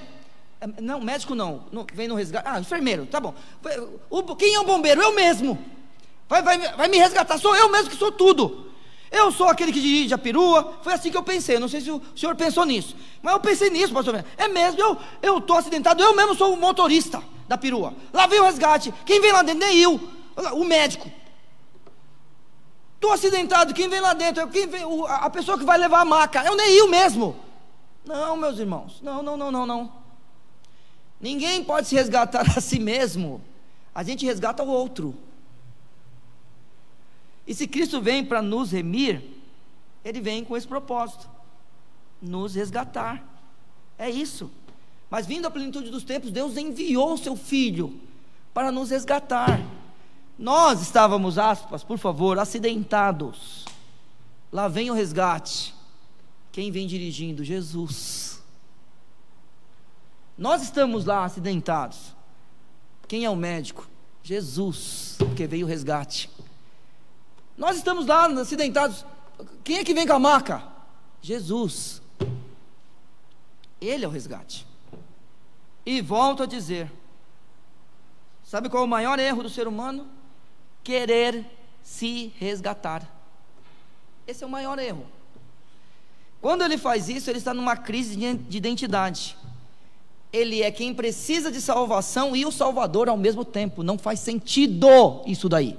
Não, médico não vem no resgate. Enfermeiro, tá bom. Quem é o bombeiro? Eu mesmo. Vai me resgatar, sou eu mesmo que sou tudo. Eu sou aquele que dirige a perua. Foi assim que eu pensei, não sei se o senhor pensou nisso, mas eu pensei nisso, pastor. É mesmo, eu estou acidentado, eu mesmo sou o motorista da perua. Lá vem o resgate, quem vem lá dentro? Nem eu, o médico. Estou acidentado, quem vem lá dentro? A pessoa que vai levar a maca, eu nem eu mesmo. Não, meus irmãos, não. Ninguém pode se resgatar a si mesmo, a gente resgata o outro. E se Cristo vem para nos remir, Ele vem com esse propósito: nos resgatar. É isso. Mas vindo à plenitude dos tempos, Deus enviou o seu Filho para nos resgatar. Nós estávamos, aspas, por favor, acidentados. Lá vem o resgate. Quem vem dirigindo? Jesus. Nós estamos lá acidentados. Quem é o médico? Jesus, porque veio o resgate. Nós estamos lá acidentados. Quem é que vem com a maca? Jesus. Ele é o resgate. E volto a dizer, sabe qual é o maior erro do ser humano? Querer se resgatar. Esse é o maior erro. Quando ele faz isso, ele está numa crise de identidade. Ele é quem precisa de salvação e o Salvador ao mesmo tempo. Não faz sentido isso daí.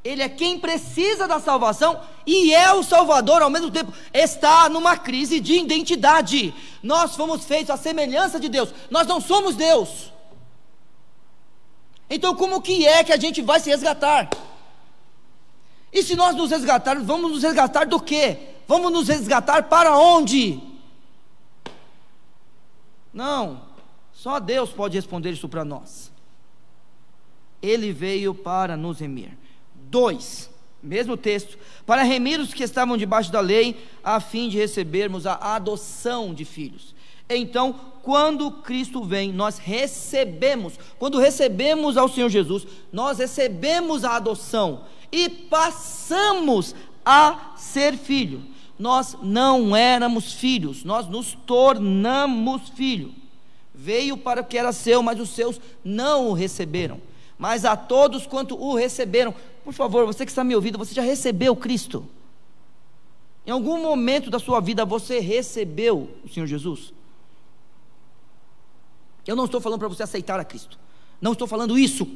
Ele é quem precisa da salvação e é o Salvador ao mesmo tempo. Está numa crise de identidade. Nós fomos feitos à semelhança de Deus. Nós não somos Deus. Então como que é que a gente vai se resgatar? E se nós nos resgatarmos, vamos nos resgatar do quê? Vamos nos resgatar para onde? Não, só Deus pode responder isso para nós. Ele veio para nos remir. 2, mesmo texto, para remir os que estavam debaixo da lei, a fim de recebermos a adoção de filhos. Então, quando Cristo vem, nós recebemos, quando recebemos ao Senhor Jesus, nós recebemos a adoção e passamos a ser filho. Nós não éramos filhos, nós nos tornamos filho. Veio para o que era seu, mas os seus não o receberam. Mas a todos quanto o receberam. Por favor, você que está me ouvindo, você já recebeu Cristo? Em algum momento da sua vida você recebeu o Senhor Jesus? Eu não estou falando para você aceitar a Cristo, não estou falando isso.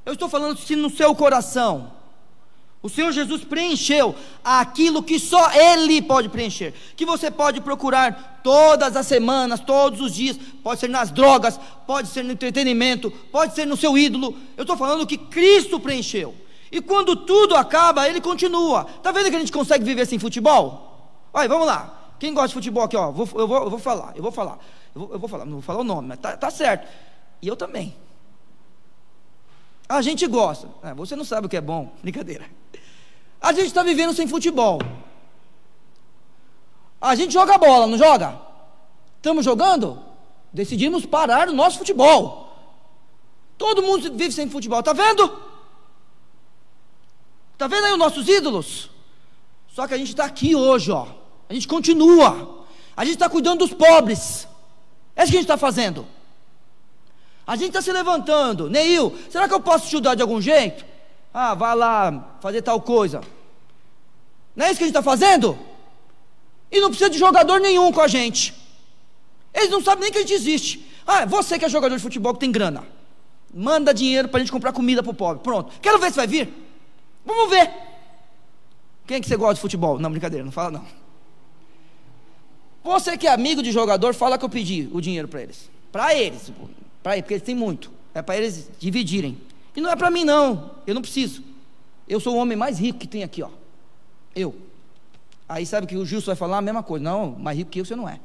Eu estou falando se no seu coração o Senhor Jesus preencheu aquilo que só Ele pode preencher, que você pode procurar todas as semanas, todos os dias, pode ser nas drogas, pode ser no entretenimento, pode ser no seu ídolo. Eu estou falando que Cristo preencheu, e quando tudo acaba, Ele continua. Está vendo que a gente consegue viver sem futebol? Olha, vamos lá, quem gosta de futebol aqui, ó, eu vou falar, não vou falar o nome, mas tá certo, e eu também. A gente gosta, você não sabe o que é bom, brincadeira. A gente está vivendo sem futebol. A gente joga bola, não joga? Estamos jogando? Decidimos parar o nosso futebol. Todo mundo vive sem futebol, está vendo? Está vendo aí os nossos ídolos? Só que a gente está aqui hoje, ó. A gente continua. A gente está cuidando dos pobres. É isso que a gente está fazendo. A gente está se levantando. Neil, será que eu posso te ajudar de algum jeito? Ah, vai lá fazer tal coisa. Não é isso que a gente está fazendo? E não precisa de jogador nenhum com a gente. Eles não sabem nem que a gente existe. Ah, você que é jogador de futebol que tem grana, manda dinheiro para a gente comprar comida para o pobre. Pronto, quero ver se vai vir. Vamos ver. Quem é que você gosta de futebol? Não, brincadeira, não fala não. Você que é amigo de jogador, fala que eu pedi o dinheiro para eles. Para eles, porque eles têm muito. É para eles dividirem. E não é para mim não, eu não preciso. Eu sou o homem mais rico que tem aqui, ó. Eu. Aí sabe que o Gilson vai falar a mesma coisa. Não, mais rico que eu você não é.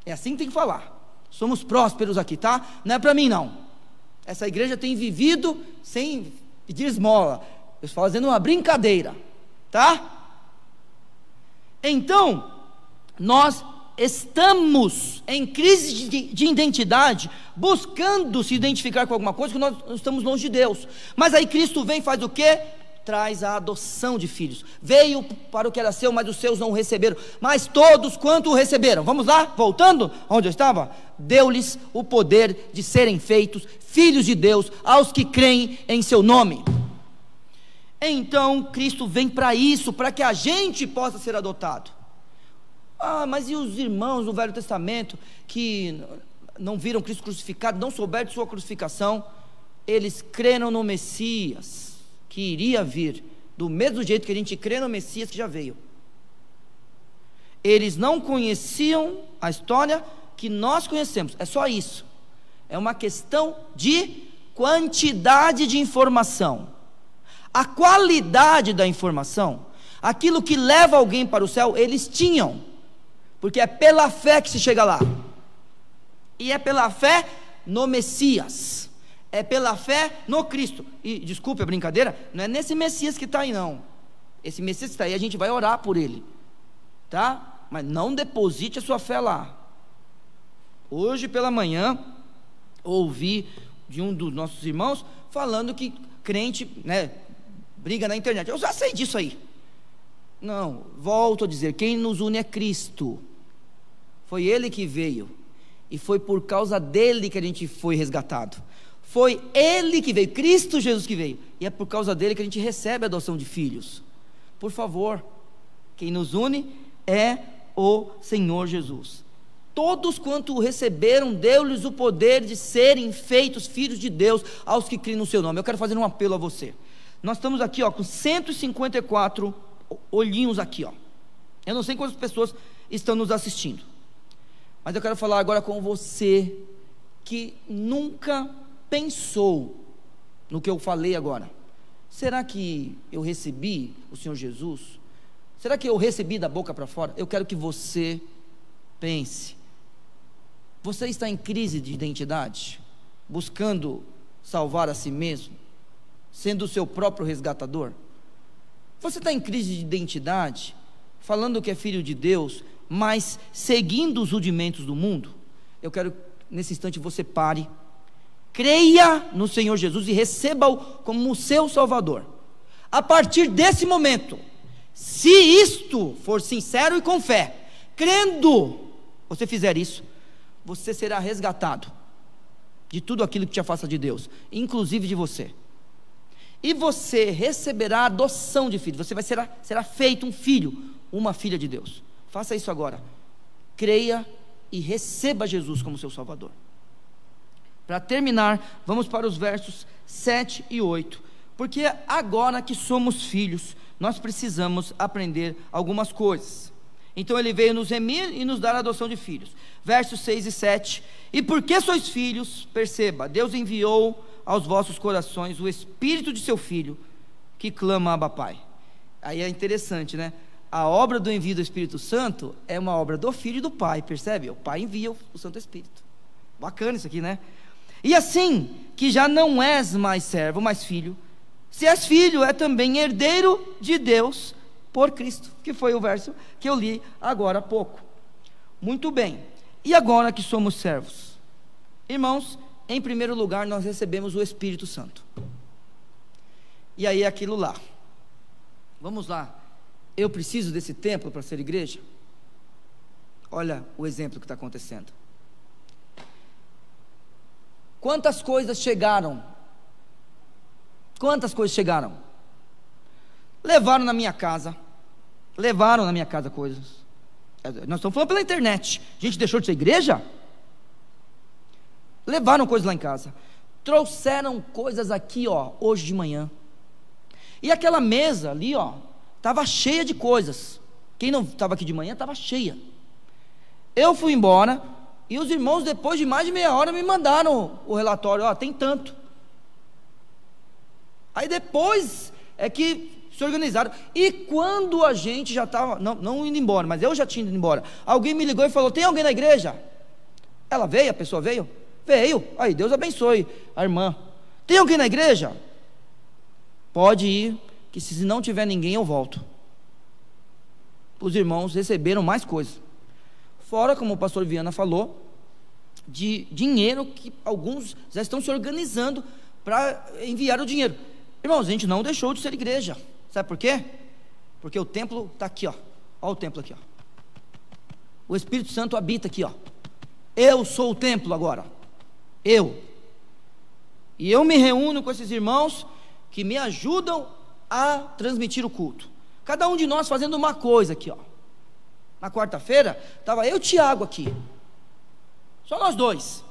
É assim que tem que falar. Somos prósperos aqui, tá? Não é para mim não. Essa igreja tem vivido sem pedir esmola. Eu estou fazendo uma brincadeira, tá? Então, nós estamos em crise de identidade, buscando se identificar com alguma coisa, que nós estamos longe de Deus. Mas aí Cristo vem e faz o quê? Traz a adoção de filhos. Veio para o que era seu, mas os seus não o receberam. Mas todos quanto o receberam, vamos lá, voltando onde eu estava, deu-lhes o poder de serem feitos filhos de Deus, aos que creem em seu nome. Então Cristo vem para isso, para que a gente possa ser adotado. Ah, mas e os irmãos do Velho Testamento que não viram Cristo crucificado, não souberam de sua crucificação? Eles creram no Messias que iria vir, do mesmo jeito que a gente crê no Messias que já veio. Eles não conheciam a história que nós conhecemos. É só isso. É uma questão de quantidade de informação. A qualidade da informação, aquilo que leva alguém para o céu, eles tinham, porque é pela fé que se chega lá, e é pela fé no Messias, é pela fé no Cristo. E desculpe a brincadeira, não é nesse Messias que está aí não. Esse Messias que está aí, a gente vai orar por ele, tá? Mas não deposite a sua fé lá. Hoje pela manhã ouvi de um dos nossos irmãos falando que crente, né, briga na internet. Eu já sei disso aí. Não, volto a dizer, quem nos une é Cristo. Foi Ele que veio, e foi por causa dele que a gente foi resgatado. Foi Ele que veio, Cristo Jesus que veio, e é por causa dele que a gente recebe a adoção de filhos. Por favor, quem nos une é o Senhor Jesus. Todos quanto o receberam, deu-lhes o poder de serem feitos filhos de Deus, aos que creem no seu nome. Eu quero fazer um apelo a você. Nós estamos aqui, ó, com 154 olhinhos aqui, ó. Eu não sei quantas pessoas estão nos assistindo, mas eu quero falar agora com você que nunca pensou no que eu falei agora. Será que eu recebi o Senhor Jesus? Será que eu recebi da boca para fora? Eu quero que você pense. Você está em crise de identidade, buscando salvar a si mesmo, sendo o seu próprio resgatador? Você está em crise de identidade, falando que é filho de Deus, mas seguindo os rudimentos do mundo? Eu quero nesse instante você pare, creia no Senhor Jesus e receba-o como o seu Salvador. A partir desse momento, se isto for sincero e com fé, crendo, você fizer isso, você será resgatado de tudo aquilo que te afasta de Deus, inclusive de você. E você receberá a adoção de filho. Você será feito um filho, uma filha de Deus. Faça isso agora. Creia e receba Jesus como seu Salvador. Para terminar, vamos para os versos 7 e 8. Porque agora que somos filhos, nós precisamos aprender algumas coisas. Então ele veio nos remir e nos dar a adoção de filhos. Versos 6 e 7. E porque sois filhos, perceba, Deus enviou aos vossos corações o Espírito de seu Filho, que clama Abba Pai. Aí é interessante, né? A obra do envio do Espírito Santo é uma obra do Filho e do Pai, percebe? O Pai envia o Santo Espírito. Bacana isso aqui, né? E assim, que já não és mais servo, mas filho, se és filho, é também herdeiro de Deus por Cristo, que foi o verso que eu li agora há pouco. Muito bem, e agora que somos servos? Irmãos, em primeiro lugar, nós recebemos o Espírito Santo. E aí é aquilo lá. Vamos lá. Eu preciso desse templo para ser igreja? Olha o exemplo que está acontecendo. quantas coisas chegaram? Quantas coisas chegaram? Levaram na minha casa coisas. Nós estamos falando pela internet. A gente deixou de ser igreja? Levaram coisas lá em casa. Trouxeram coisas aqui, ó, hoje de manhã. E aquela mesa ali, ó, estava cheia de coisas. Quem não estava aqui de manhã, estava cheia. Eu fui embora, e os irmãos, depois de mais de meia hora, me mandaram o relatório, ó, tem tanto. Aí depois é que se organizaram. E quando a gente já estava, não indo embora, mas eu já tinha ido embora, alguém me ligou e falou, tem alguém na igreja? Ela veio, a pessoa veio? Veio. Aí, Deus abençoe a irmã. Tem alguém na igreja? Pode ir, que se não tiver ninguém eu volto. Os irmãos receberam mais coisas. Fora, como o pastor Viana falou, de dinheiro que alguns já estão se organizando para enviar o dinheiro. Irmãos, a gente não deixou de ser igreja. Sabe por quê? Porque o templo está aqui, ó. Olha o templo aqui, ó. O Espírito Santo habita aqui, ó. Eu sou o templo agora. E eu me reúno com esses irmãos que me ajudam a transmitir o culto. Cada um de nós fazendo uma coisa aqui, ó. Na quarta-feira, estava eu e o Tiago aqui. Só nós dois.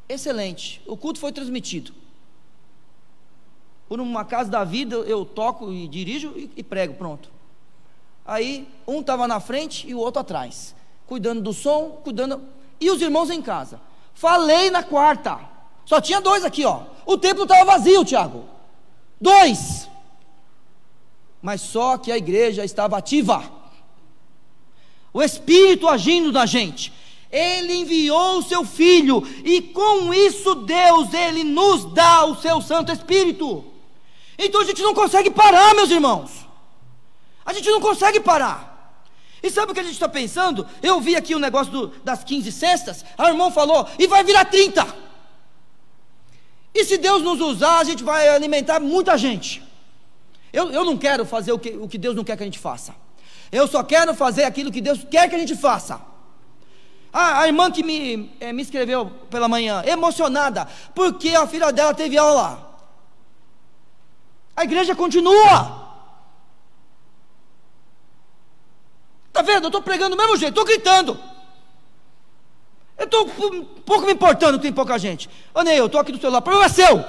Excelente. O culto foi transmitido. Por uma casa da vida, eu toco e dirijo e prego, pronto. Aí, um estava na frente e o outro atrás. Cuidando do som, E os irmãos em casa. Falei na quarta. Só tinha 2 aqui, ó. O templo estava vazio, Tiago. 2. Mas só que a igreja estava ativa. O Espírito agindo na gente. Ele enviou o seu Filho. E com isso Deus, Ele nos dá o seu Santo Espírito. Então a gente não consegue parar, meus irmãos. A gente não consegue parar. E sabe o que a gente está pensando? Eu vi aqui o negócio das 15 cestas. A irmã falou, e vai virar 30. E se Deus nos usar, a gente vai alimentar muita gente. Eu não quero fazer o que Deus não quer que a gente faça. Eu só quero fazer aquilo que Deus quer que a gente faça. A irmã que me escreveu pela manhã, emocionada, porque a filha dela teve aula. A igreja continua. Está vendo? Eu estou pregando do mesmo jeito, estou gritando. Eu estou um pouco me importando que tem pouca gente. Ô Ney, eu estou aqui do celular, o problema é seu.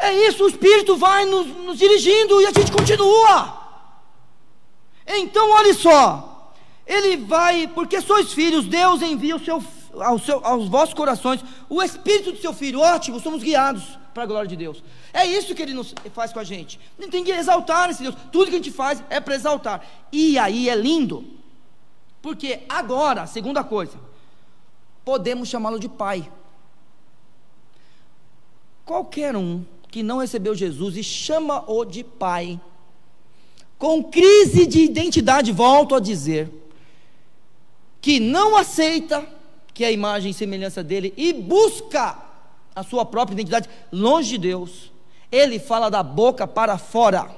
É isso, o Espírito vai nos dirigindo e a gente continua. Então, olha só. Ele vai, porque sois filhos, Deus envia aos vossos corações o Espírito do seu Filho. Ótimo, somos guiados para a glória de Deus. É isso que Ele faz com a gente. A gente tem que exaltar esse Deus. Tudo que a gente faz é para exaltar. E aí é lindo, porque agora, segunda coisa, podemos chamá-lo de Pai. Qualquer um que não recebeu Jesus e chama-o de Pai, com crise de identidade, volto a dizer, que não aceita que é a imagem e semelhança dele e busca a sua própria identidade longe de Deus, ele fala da boca para fora.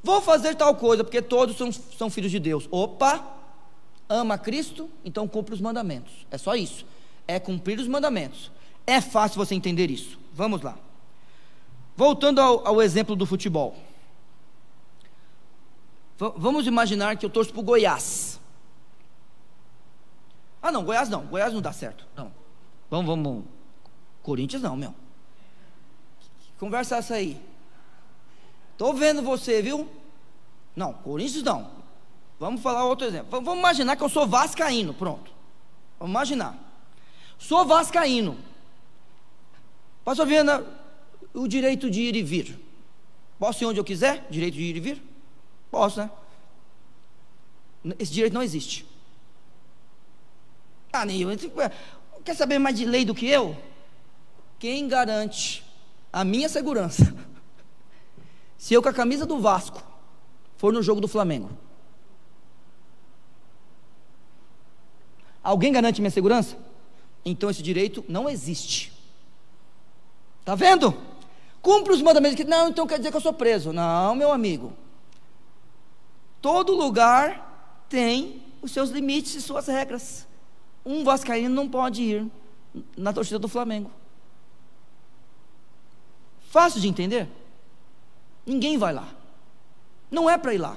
Vou fazer tal coisa porque todos são filhos de Deus. Opa, ama Cristo, então cumpre os mandamentos. É só isso, é cumprir os mandamentos. É fácil você entender isso. Vamos lá. Voltando ao exemplo do futebol. Vamos imaginar que eu torço para o Goiás. Ah não, Goiás não dá certo. Não. Vamos. Corinthians não, meu. Que conversa é essa aí? Estou vendo você, viu? Não, Corinthians não. Vamos falar outro exemplo. Vamos imaginar que eu sou vascaíno, pronto. Vamos imaginar. Sou vascaíno. Pastor Viana, o direito de ir e vir. Posso ir onde eu quiser? Direito de ir e vir? Posso, né? Esse direito não existe. Ah, Neil, quer saber mais de lei do que eu? Quem garante a minha segurança? Se eu com a camisa do Vasco for no jogo do Flamengo, alguém garante minha segurança? Então esse direito não existe. Está vendo? Cumpre os mandamentos. Não, então quer dizer que eu sou preso. Não, meu amigo. Todo lugar tem os seus limites e suas regras. Um vascaíno não pode ir na torcida do Flamengo. Fácil de entender? Ninguém vai lá. Não é para ir lá.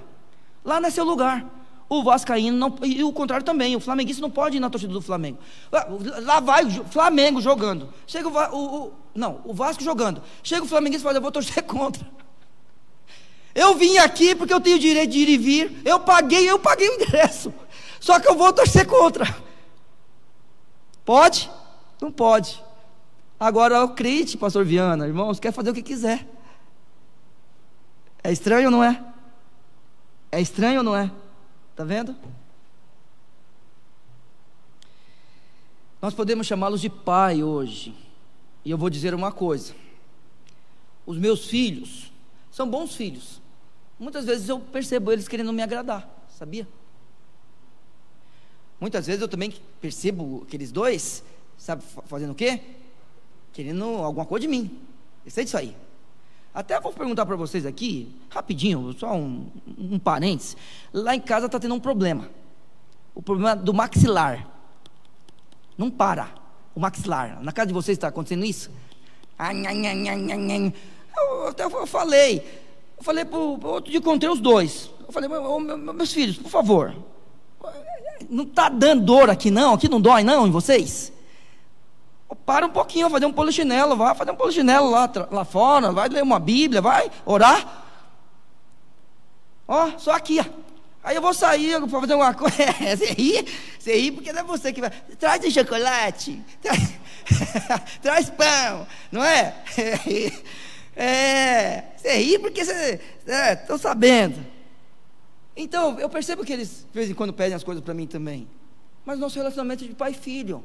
Lá não é seu lugar. O vascaíno não, e o contrário também. O flamenguista não pode ir na torcida do Flamengo. Lá vai o Flamengo jogando. Chega o Vasco jogando. Chega o flamenguista e fala: eu vou torcer contra. Eu vim aqui porque eu tenho o direito de ir e vir. Eu paguei o ingresso. Só que eu vou torcer contra. Pode? Não pode. Agora o crente, pastor Viana, irmãos, quer fazer o que quiser. É estranho ou não é? É estranho ou não é? Está vendo? Nós podemos chamá-los de pai hoje. E eu vou dizer uma coisa: os meus filhos são bons filhos. Muitas vezes eu percebo eles querendo me agradar, sabia? Muitas vezes eu também percebo aqueles dois, sabe, fazendo o quê? Querendo alguma coisa de mim. Eu sei disso aí. Até vou perguntar para vocês aqui, rapidinho, só um parênteses. Lá em casa está tendo um problema. O problema do maxilar. Não para, o maxilar. Na casa de vocês está acontecendo isso? Eu falei para o outro dia, encontrei os dois. Eu falei: meus filhos, por favor, não está dando dor aqui não? Aqui não dói não em vocês? Para um pouquinho, vai fazer um polichinelo, vai fazer um polichinelo lá fora, vai ler uma Bíblia, vai orar. Ó, só aqui, ó. Aí eu vou sair para fazer uma coisa. Você ri porque não é você que vai. Traz chocolate, traz pão, não é? Você ri porque você. Estou sabendo. Então, eu percebo que eles de vez em quando pedem as coisas para mim também. Mas nosso relacionamento é de pai e filho.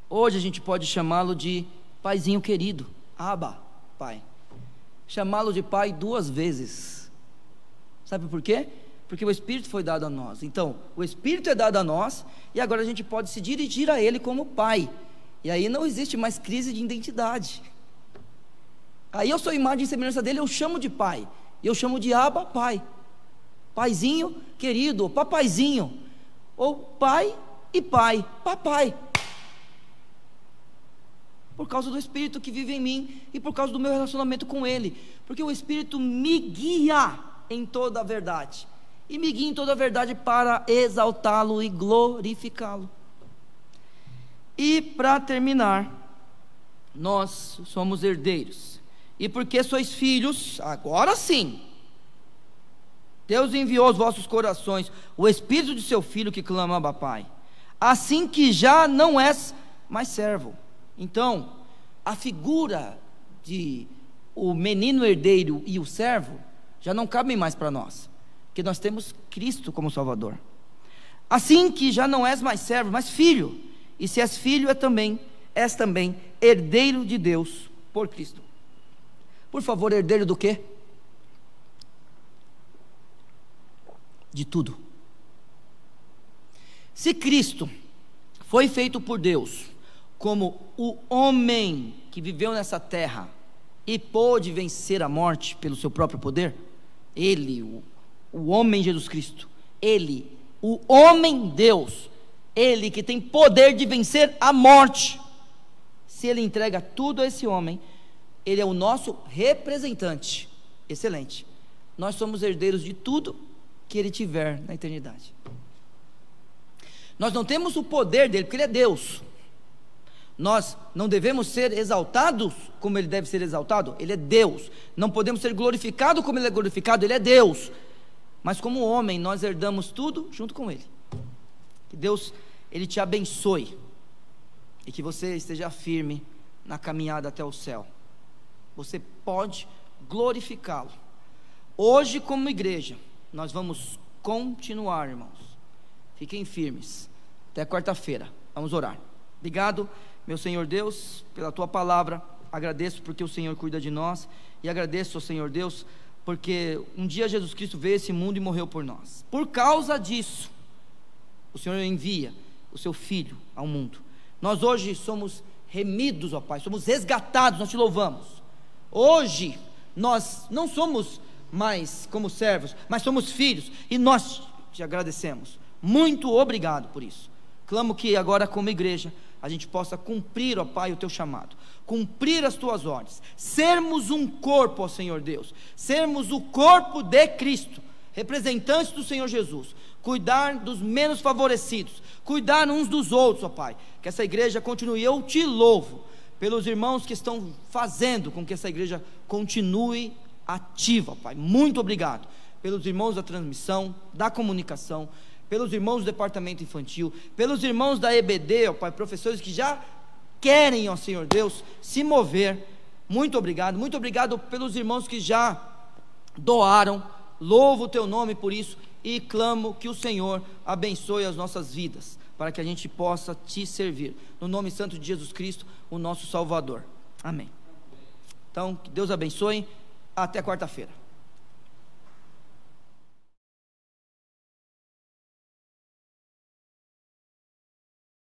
Hoje a gente pode chamá-lo de paizinho querido, Abba, pai. Chamá-lo de pai 2 vezes. Sabe por quê? Porque o Espírito foi dado a nós. Então, o Espírito é dado a nós, e agora a gente pode se dirigir a Ele como pai. E aí não existe mais crise de identidade. Aí eu sou imagem e semelhança dele, eu chamo de pai. E eu chamo de Abba, pai. Paizinho querido, ou papaizinho. Ou pai e pai, papai. Por causa do Espírito que vive em mim e por causa do meu relacionamento com Ele, porque o Espírito me guia em toda a verdade, e me guia em toda a verdade para exaltá-lo e glorificá-lo. E para terminar, nós somos herdeiros, e porque sois filhos, agora sim, Deus enviou aos vossos corações o Espírito de seu Filho que clama: Abba, Pai. Assim que já não és mais servo. Então, a figura de o menino herdeiro e o servo já não cabem mais para nós, porque nós temos Cristo como Salvador. Assim que já não és mais servo, mas filho, e se és filho, és também herdeiro de Deus por Cristo. Por favor, herdeiro do quê? De tudo. Se Cristo foi feito por Deus como o homem que viveu nessa terra e pôde vencer a morte pelo seu próprio poder, Ele, o homem Jesus Cristo, Ele, o homem Deus, Ele que tem poder de vencer a morte, se Ele entrega tudo a esse homem, Ele é o nosso representante. Excelente. Nós somos herdeiros de tudo que Ele tiver na eternidade. Nós não temos o poder dele, porque Ele é Deus. Nós não devemos ser exaltados como Ele deve ser exaltado. Ele é Deus. Não podemos ser glorificados como Ele é glorificado. Ele é Deus. Mas como homem, nós herdamos tudo junto com Ele. Que Deus, Ele te abençoe, e que você esteja firme na caminhada até o céu. Você pode glorificá-lo. Hoje, como igreja, nós vamos continuar, irmãos. Fiquem firmes até quarta-feira. Vamos orar. Obrigado, meu Senhor Deus, pela Tua palavra. Agradeço porque o Senhor cuida de nós, e agradeço ao Senhor Deus porque um dia Jesus Cristo veio a esse mundo e morreu por nós. Por causa disso, o Senhor envia o Seu Filho ao mundo. Nós hoje somos remidos, ó Pai, somos resgatados, nós Te louvamos. Hoje nós não somos mais como servos, mas somos filhos, e nós Te agradecemos. Muito obrigado por isso. Clamo que agora, como igreja, a gente possa cumprir, ó Pai, o teu chamado, cumprir as tuas ordens, sermos um corpo, ó Senhor Deus, sermos o corpo de Cristo, representantes do Senhor Jesus, cuidar dos menos favorecidos, cuidar uns dos outros, ó Pai, que essa igreja continue. Eu te louvo pelos irmãos que estão fazendo com que essa igreja continue ativa, ó Pai. Muito obrigado pelos irmãos da transmissão, da comunicação, pelos irmãos do departamento infantil, pelos irmãos da EBD, ó Pai, professores que já querem, ó Senhor Deus, se mover. Muito obrigado pelos irmãos que já doaram. Louvo o teu nome por isso e clamo que o Senhor abençoe as nossas vidas, para que a gente possa te servir, no nome santo de Jesus Cristo, o nosso Salvador. Amém. Então, que Deus abençoe, até quarta-feira.